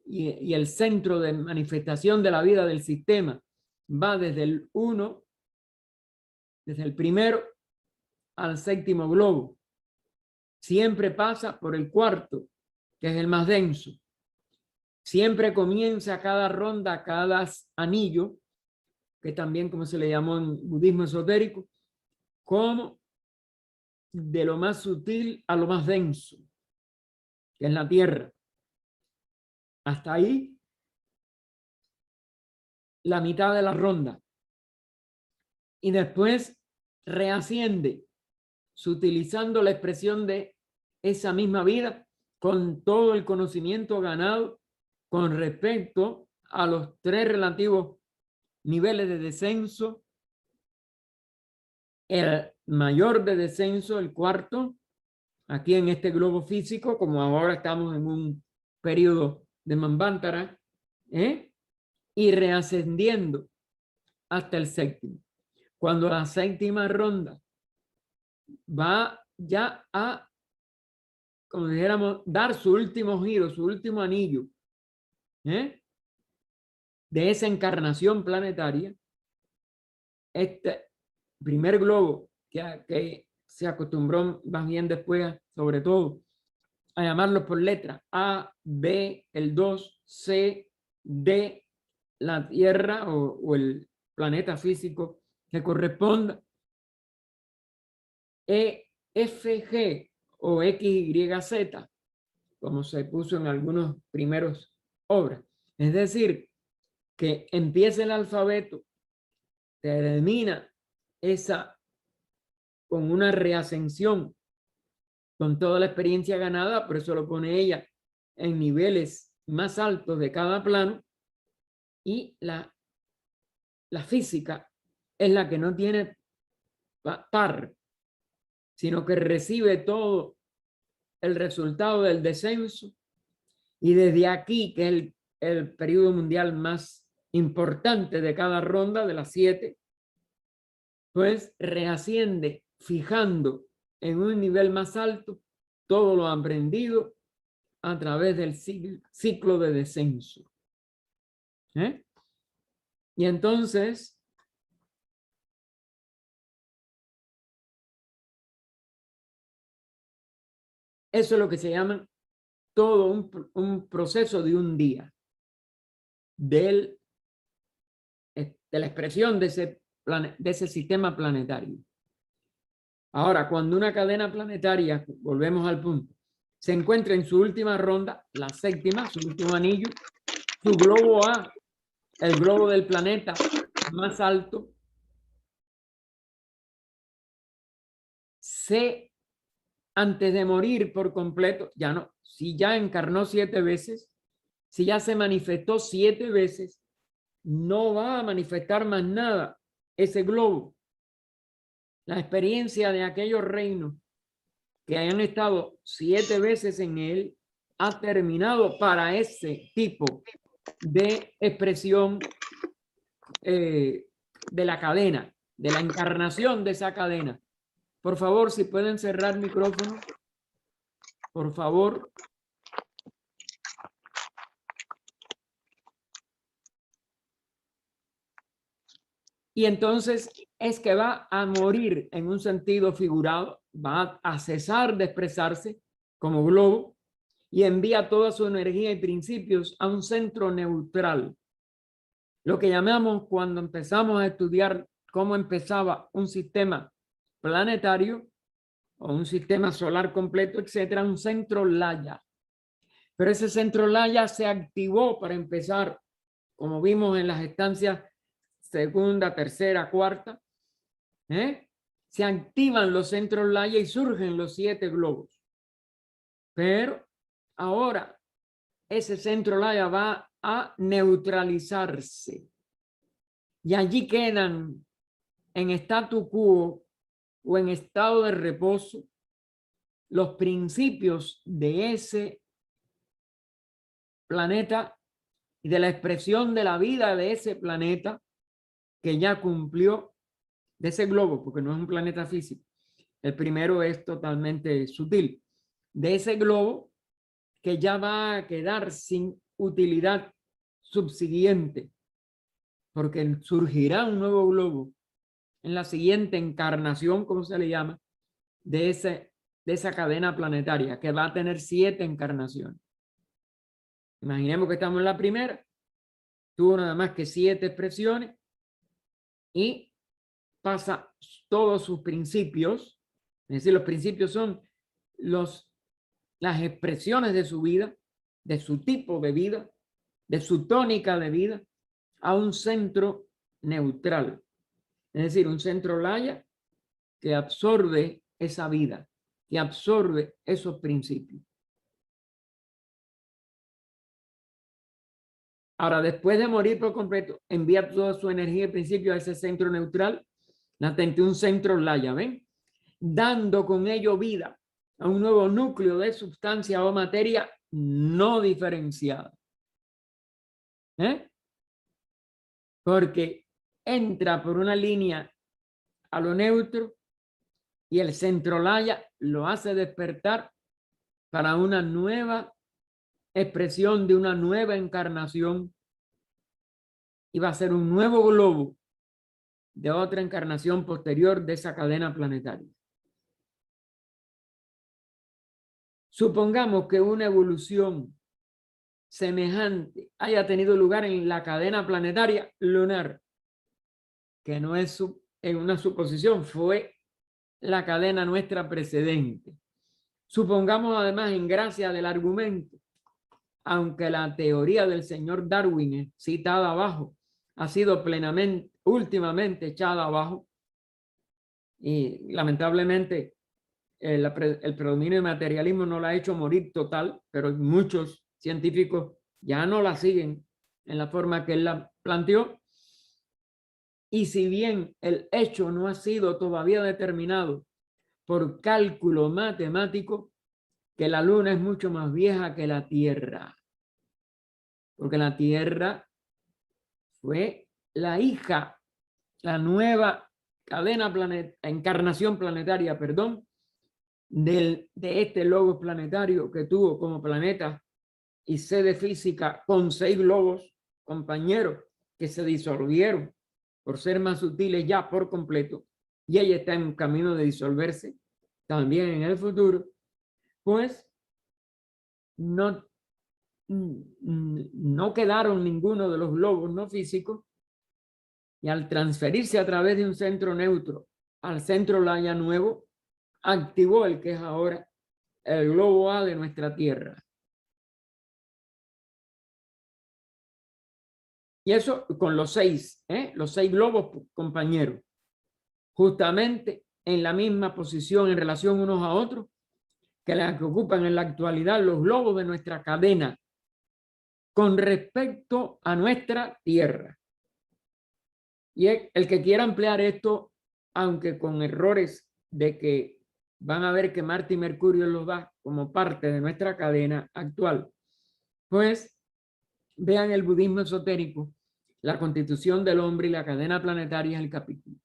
y el centro de manifestación de la vida del sistema va desde el 1, desde el primero al séptimo globo. Siempre pasa por el cuarto, que es el más denso. Siempre comienza cada ronda, cada anillo, que también como se le llamó en budismo esotérico, como de lo más sutil a lo más denso, que es la tierra. Hasta ahí, la mitad de la ronda. Y después reasciende, utilizando la expresión de esa misma vida, con todo el conocimiento ganado con respecto a los 3 relativos niveles de descenso. El mayor de descenso, el cuarto, aquí en este globo físico, como ahora estamos en un periodo de Manvantara, y reascendiendo hasta el séptimo. Cuando la séptima ronda va ya a, como dijéramos, dar su último giro, su último anillo, de esa encarnación planetaria, este primer globo que se acostumbró más bien después, sobre todo, a llamarlo por letra, A, B, el 2, C, D, la Tierra o el planeta físico que corresponda, E, F, G o X, Y, Z, como se puso en algunos primeros obras. Es decir, que empieza el alfabeto, termina esa con una reascensión, con toda la experiencia ganada, por eso lo pone ella en niveles más altos de cada plano, y la física es la que no tiene par, sino que recibe todo el resultado del descenso, y desde aquí, que es el periodo mundial más importante de cada ronda de las 7, pues reasciende fijando en un nivel más alto todo lo aprendido a través del ciclo de descenso. Y entonces, eso es lo que se llama todo un proceso de un día, de la expresión de ese sistema planetario. Ahora, cuando una cadena planetaria, volvemos al punto, se encuentra en su última ronda, la séptima, su último anillo, su globo A, el globo del planeta más alto, antes de morir por completo, ya no, si ya encarnó 7 veces, si ya se manifestó 7 veces, no va a manifestar más nada ese globo. La experiencia de aquellos reinos que hayan estado 7 veces en él ha terminado para ese tipo de expresión de la cadena, de la encarnación de esa cadena. Por favor, si pueden cerrar micrófono, por favor. Y entonces es que va a morir en un sentido figurado, va a cesar de expresarse como globo y envía toda su energía y principios a un centro neutral. Lo que llamamos cuando empezamos a estudiar cómo empezaba un sistema planetario o un sistema solar completo, etcétera, un centro Laya. Pero ese centro Laya se activó para empezar, como vimos en las estancias segunda, tercera, cuarta, se activan los centros Laya y surgen los 7 globos. Pero ahora ese centro Laya va a neutralizarse y allí quedan en statu quo o en estado de reposo los principios de ese planeta y de la expresión de la vida de ese planeta que ya cumplió, de ese globo, porque no es un planeta físico. El primero es totalmente sutil. De ese globo que ya va a quedar sin utilidad subsiguiente, porque surgirá un nuevo globo en la siguiente encarnación, como se le llama, de esa cadena planetaria, que va a tener 7 encarnaciones. Imaginemos que estamos en la primera, tuvo nada más que 7 expresiones y pasa todos sus principios, es decir, los principios son las expresiones de su vida, de su tipo de vida, de su tónica de vida, a un centro neutral. Es decir, un centro Laya que absorbe esa vida, que absorbe esos principios. Ahora, después de morir por completo, envía toda su energía y principio a ese centro neutral, ante un centro Laya, ¿ven? Dando con ello vida a un nuevo núcleo de sustancia o materia no diferenciada. Porque entra por una línea a lo neutro y el centro Laya lo hace despertar para una nueva expresión de una nueva encarnación y va a ser un nuevo globo de otra encarnación posterior de esa cadena planetaria. Supongamos que una evolución semejante haya tenido lugar en la cadena planetaria lunar, que no es en una suposición, fue la cadena nuestra precedente. Supongamos además, en gracia del argumento, aunque la teoría del señor Darwin citada abajo ha sido últimamente echada abajo y lamentablemente el predominio del materialismo no la ha hecho morir total, pero muchos científicos ya no la siguen en la forma que él la planteó. Y si bien el hecho no ha sido todavía determinado por cálculo matemático, que la Luna es mucho más vieja que la Tierra, porque la Tierra fue la hija, la nueva encarnación planetaria, perdón, de este logos planetario que tuvo como planeta y sede física con 6 globos compañeros que se disolvieron por ser más sutiles ya por completo, y ella está en camino de disolverse también en el futuro, pues no quedaron ninguno de los globos no físicos, y al transferirse a través de un centro neutro al centro Laya nuevo, activó el que es ahora el globo A de nuestra Tierra. Y eso con los 6 globos compañeros, justamente en la misma posición en relación unos a otros que la que ocupan en la actualidad los globos de nuestra cadena con respecto a nuestra Tierra. Y el que quiera ampliar esto, aunque con errores de que van a ver que Marte y Mercurio los da como parte de nuestra cadena actual, pues vean el budismo esotérico, la constitución del hombre y la cadena planetaria es el capítulo.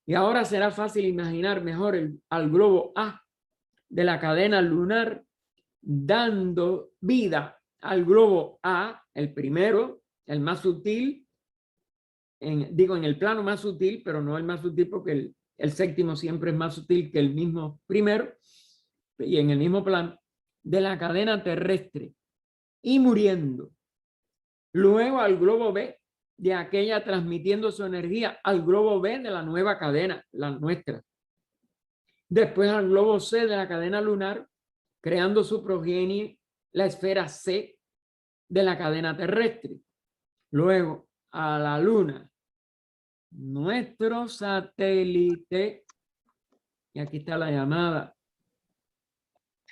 Y ahora será fácil imaginar mejor al globo A de la cadena lunar dando vida al globo A, el primero, el más sutil, digo en el plano más sutil, pero no el más sutil porque el séptimo siempre es más sutil que el mismo primero, y en el mismo plano de la cadena terrestre, y muriendo. Luego al globo B de aquella transmitiendo su energía al globo B de la nueva cadena, la nuestra. Después al globo C de la cadena lunar, creando su progenie, la esfera C de la cadena terrestre. Luego a la luna, nuestro satélite, y aquí está la llamada.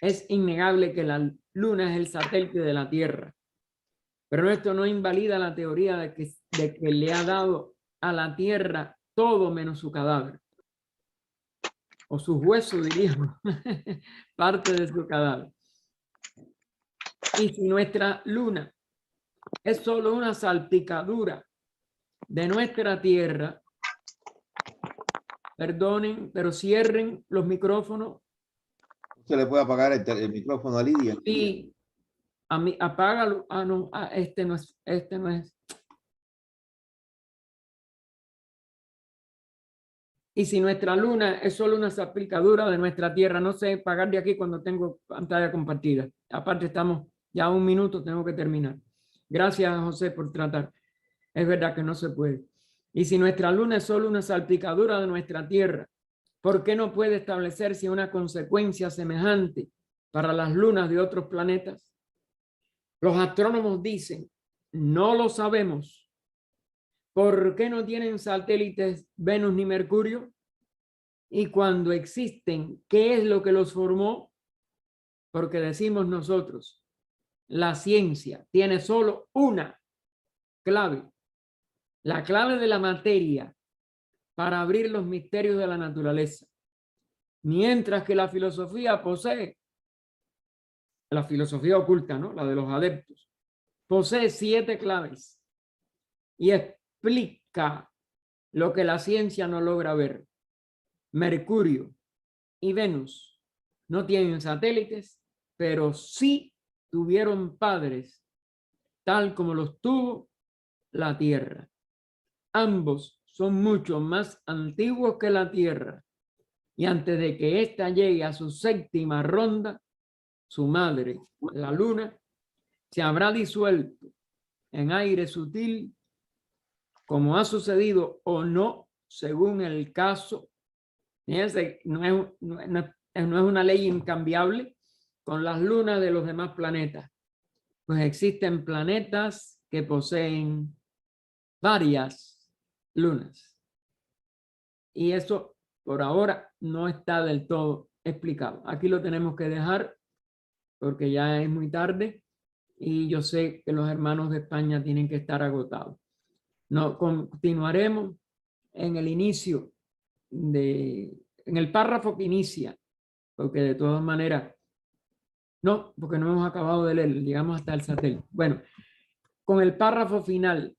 Es innegable que la luna es el satélite de la Tierra. Pero esto no invalida la teoría de que le ha dado a la Tierra todo menos su cadáver. O sus huesos, diríamos. Parte de su cadáver. Y si nuestra luna es solo una salpicadura de nuestra Tierra, perdonen, pero cierren los micrófonos. Se le puede apagar el micrófono a Lidia. Sí, a mí, apágalo. Ah, no, este no es. Y si nuestra luna es solo una salpicadura de nuestra Tierra, no sé pagar de aquí cuando tengo pantalla compartida. Aparte estamos ya a 1 minuto, tengo que terminar. Gracias, José, por tratar. Es verdad que no se puede. Y si nuestra luna es solo una salpicadura de nuestra Tierra, ¿por qué no puede establecerse una consecuencia semejante para las lunas de otros planetas? Los astrónomos dicen, no lo sabemos. ¿Por qué no tienen satélites Venus ni Mercurio? Y cuando existen, ¿qué es lo que los formó? Porque decimos nosotros, la ciencia tiene solo una clave, la clave de la materia para abrir los misterios de la naturaleza. Mientras que la filosofía posee, la filosofía oculta, ¿no? La de los adeptos, posee 7 claves y explica lo que la ciencia no logra ver. Mercurio y Venus no tienen satélites, pero sí tuvieron padres, tal como los tuvo la Tierra. Ambos son mucho más antiguos que la Tierra, y antes de que ésta llegue a su 7ª ronda, su madre, la Luna, se habrá disuelto en aire sutil, como ha sucedido o no, según el caso. Fíjense, no es una ley incambiable con las lunas de los demás planetas. Pues existen planetas que poseen varias lunas. Y eso por ahora no está del todo explicado. Aquí lo tenemos que dejar porque ya es muy tarde y yo sé que los hermanos de España tienen que estar agotados. No, continuaremos en el inicio en el párrafo que inicia, porque de todas maneras, no, porque no hemos acabado de leer, llegamos hasta el satélite. Bueno, con el párrafo final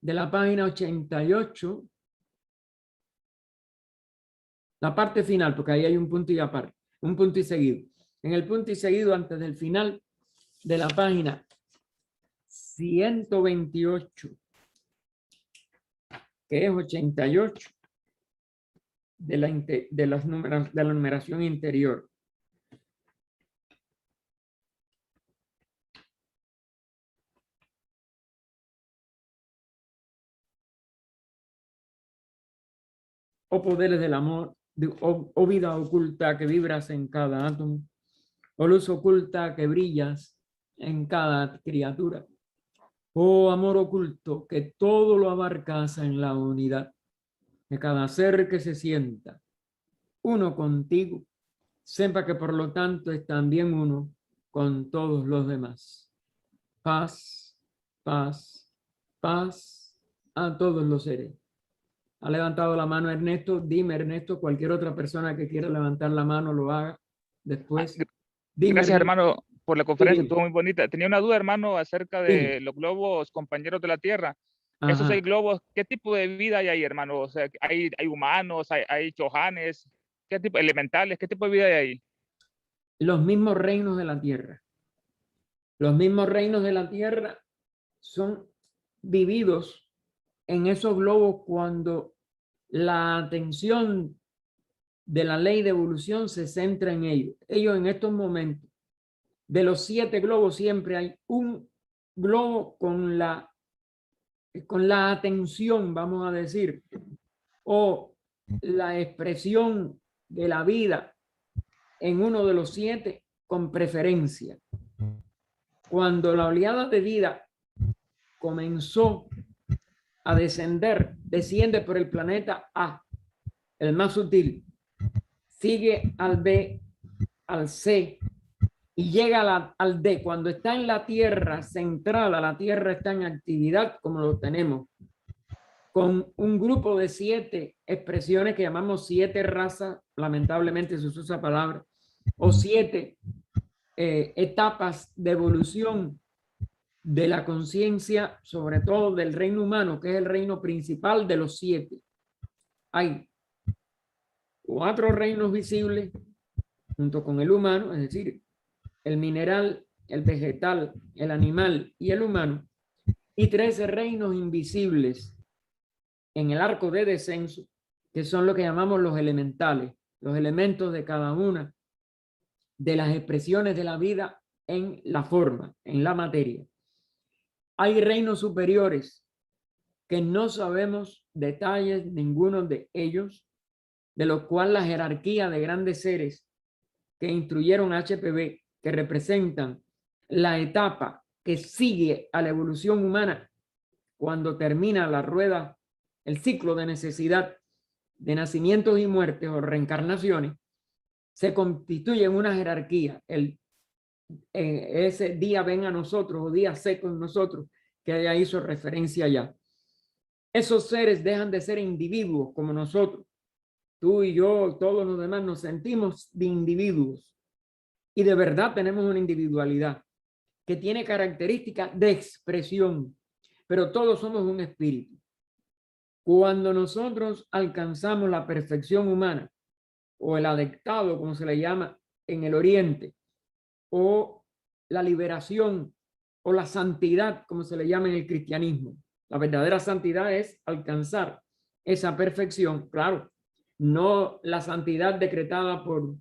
de la página 88, la parte final, porque ahí hay un punto y aparte, un punto y seguido. En el punto y seguido, antes del final de la página 128, que es 88, de la numeración interior. O poderes del amor, o vida oculta que vibras en cada átomo, o luz oculta que brillas en cada criatura, o amor oculto que todo lo abarcas en la unidad de cada ser que se sienta uno contigo, sepa que por lo tanto es también uno con todos los demás. Paz, paz, paz a todos los seres. Ha levantado la mano Ernesto. Dime, Ernesto, cualquier otra persona que quiera levantar la mano lo haga después. Dime, Gracias, Ernesto. hermano, por la conferencia, Dime. estuvo muy bonita. Tenía una duda, hermano, acerca Dime. de los globos compañeros de la Tierra. Esos Ajá. 6 globos, ¿qué tipo de vida hay ahí, hermano? O sea, hay humanos, hay chohanes, ¿qué tipo, elementales, qué tipo de vida hay ahí? Los mismos reinos de la tierra. Los mismos reinos de la tierra son vividos en esos globos cuando la atención de la ley de evolución se centra en ellos. Ellos en estos momentos, de los 7 globos, siempre hay un globo con la atención, vamos a decir, o la expresión de la vida en uno de los 7 con preferencia. Cuando la oleada de vida comenzó a descender, desciende por el planeta A, el más sutil, sigue al B, al C y llega al D. Cuando está en la Tierra centrada, la Tierra está en actividad, como lo tenemos, con un grupo de 7 expresiones que llamamos 7 razas, lamentablemente se usa esa palabra, o 7 etapas de evolución de la conciencia, sobre todo del reino humano, que es el reino principal de los 7. Hay 4 reinos visibles junto con el humano, es decir, el mineral, el vegetal, el animal y el humano, y 13 reinos invisibles en el arco de descenso, que son lo que llamamos los elementales, los elementos de cada una de las expresiones de la vida en la forma, en la materia. Hay reinos superiores que no sabemos detalles ninguno de ellos, de los cuales la jerarquía de grandes seres que instruyeron HPV, que representan la etapa que sigue a la evolución humana cuando termina la rueda, el ciclo de necesidad de nacimientos y muertes o reencarnaciones, se constituye en una jerarquía. Ese día ven a nosotros o día sé con nosotros, que ella hizo referencia ya. Esos seres dejan de ser individuos como nosotros. Tú y yo, todos los demás nos sentimos de individuos y de verdad tenemos una individualidad que tiene características de expresión, pero todos somos un espíritu. Cuando nosotros alcanzamos la perfección humana o el adectado, como se le llama en el Oriente, o la liberación o la santidad, como se le llama en el cristianismo, la verdadera santidad es alcanzar esa perfección, claro, no la santidad decretada por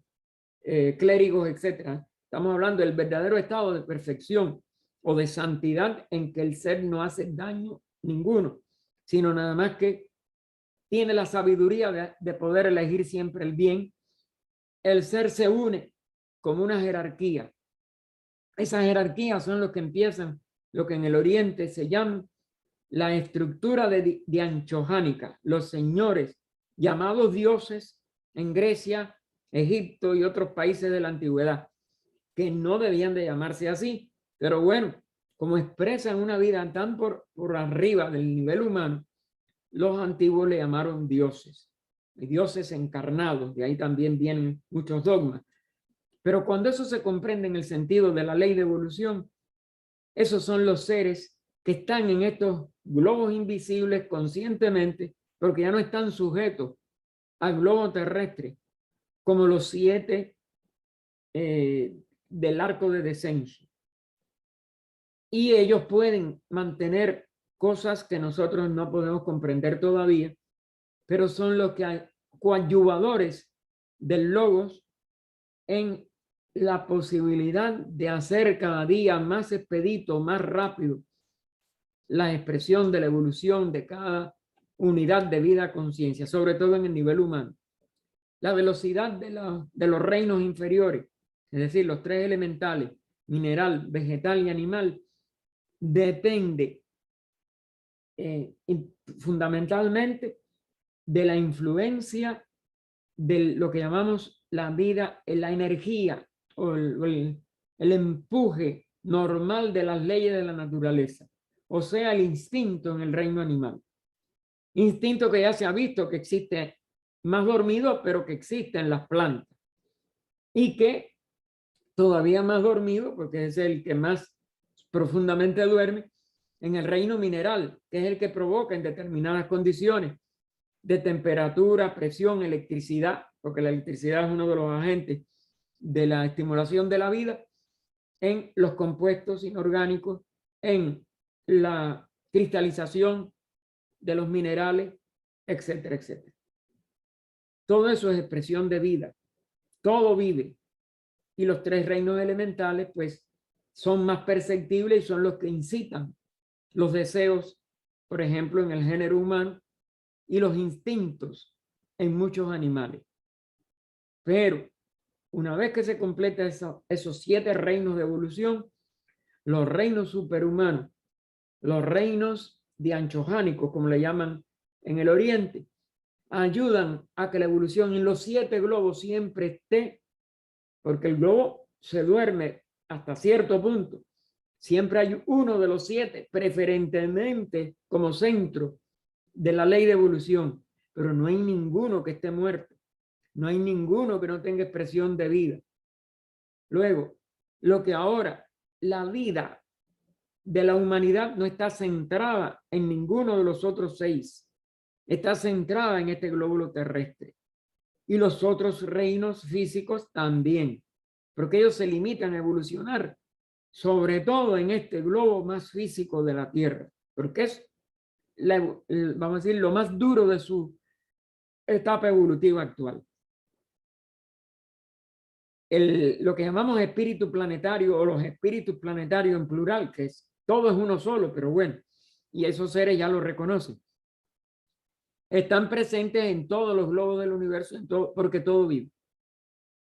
clérigos, etcétera. Estamos hablando del verdadero estado de perfección o de santidad en que el ser no hace daño ninguno, sino nada más que tiene la sabiduría de poder elegir siempre el bien. El ser se une como una jerarquía. Esas jerarquías son los que empiezan, lo que en el Oriente se llama la estructura de anchojánica, los señores llamados dioses en Grecia, Egipto y otros países de la antigüedad, que no debían de llamarse así, pero bueno, como expresan una vida tan por arriba del nivel humano, los antiguos le llamaron dioses, dioses encarnados, de ahí también vienen muchos dogmas. Pero cuando eso se comprende en el sentido de la ley de evolución, esos son los seres que están en estos globos invisibles conscientemente, porque ya no están sujetos al globo terrestre, como los 7 del arco de descenso. Y ellos pueden mantener cosas que nosotros no podemos comprender todavía, pero son los que hay coadyuvadores del logos en la posibilidad de hacer cada día más expedito, más rápido la expresión de la evolución de cada unidad de vida conciencia, sobre todo en el nivel humano. La velocidad de los reinos inferiores, es decir, los 3 elementales, mineral, vegetal y animal, depende fundamentalmente de la influencia de lo que llamamos la vida, la energía o el empuje normal de las leyes de la naturaleza, o sea, el instinto en el reino animal. Instinto que ya se ha visto que existe más dormido, pero que existe en las plantas y que todavía más dormido, porque es el que más profundamente duerme, en el reino mineral, que es el que provoca en determinadas condiciones de temperatura, presión, electricidad, porque la electricidad es uno de los agentes de la estimulación de la vida, en los compuestos inorgánicos, en la cristalización de los minerales, etcétera, etcétera. Todo eso es expresión de vida. Todo vive. Y los tres reinos elementales, pues, son más perceptibles y son los que incitan los deseos, por ejemplo, en el género humano, y los instintos en muchos animales. Pero una vez que se completa esos 7 reinos de evolución, los reinos superhumanos, los reinos dianchojánicos, como le llaman en el oriente, ayudan a que la evolución en los 7 globos siempre esté, porque el globo se duerme hasta cierto punto. Siempre hay uno de los 7, preferentemente como centro de la ley de evolución, pero no hay ninguno que esté muerto. No hay ninguno que no tenga expresión de vida. Luego, lo que ahora la vida de la humanidad no está centrada en ninguno de los otros 6. Está centrada en este glóbulo terrestre. Y los otros reinos físicos también, porque ellos se limitan a evolucionar, sobre todo en este globo más físico de la Tierra, porque es, vamos a decir, lo más duro de su etapa evolutiva actual. Lo que llamamos espíritu planetario o los espíritus planetarios en plural, que es todo es uno solo, pero bueno, y esos seres ya lo reconocen. Están presentes en todos los globos del universo, porque todo vive.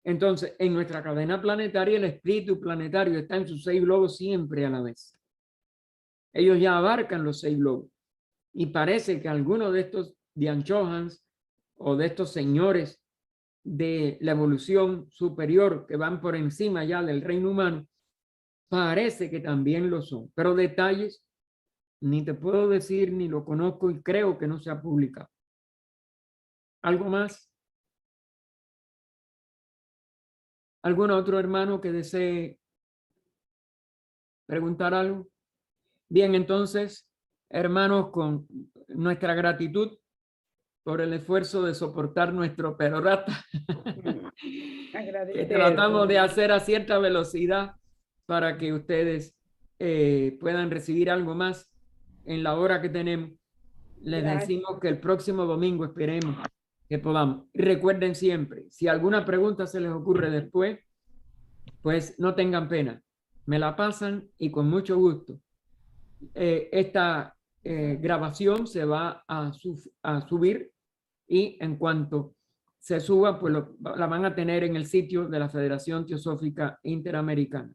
Entonces, en nuestra cadena planetaria, el espíritu planetario está en sus 6 globos siempre a la vez. Ellos ya abarcan los 6 globos. Y parece que algunos de estos Dianchohans o de estos señores de la evolución superior que van por encima ya del reino humano, parece que también lo son. Pero detalles ni te puedo decir, ni lo conozco y creo que no se ha publicado. ¿Algo más? ¿Algún otro hermano que desee preguntar algo? Bien, entonces, hermanos, con nuestra gratitud por el esfuerzo de soportar nuestro perorata, que tratamos de hacer a cierta velocidad para que ustedes puedan recibir algo más en la hora que tenemos. Les decimos que el próximo domingo esperemos que podamos. Y recuerden siempre, si alguna pregunta se les ocurre después, pues no tengan pena. Me la pasan y con mucho gusto. Esta grabación se va a subir y en cuanto se suba, pues la van a tener en el sitio de la Federación Teosófica Interamericana.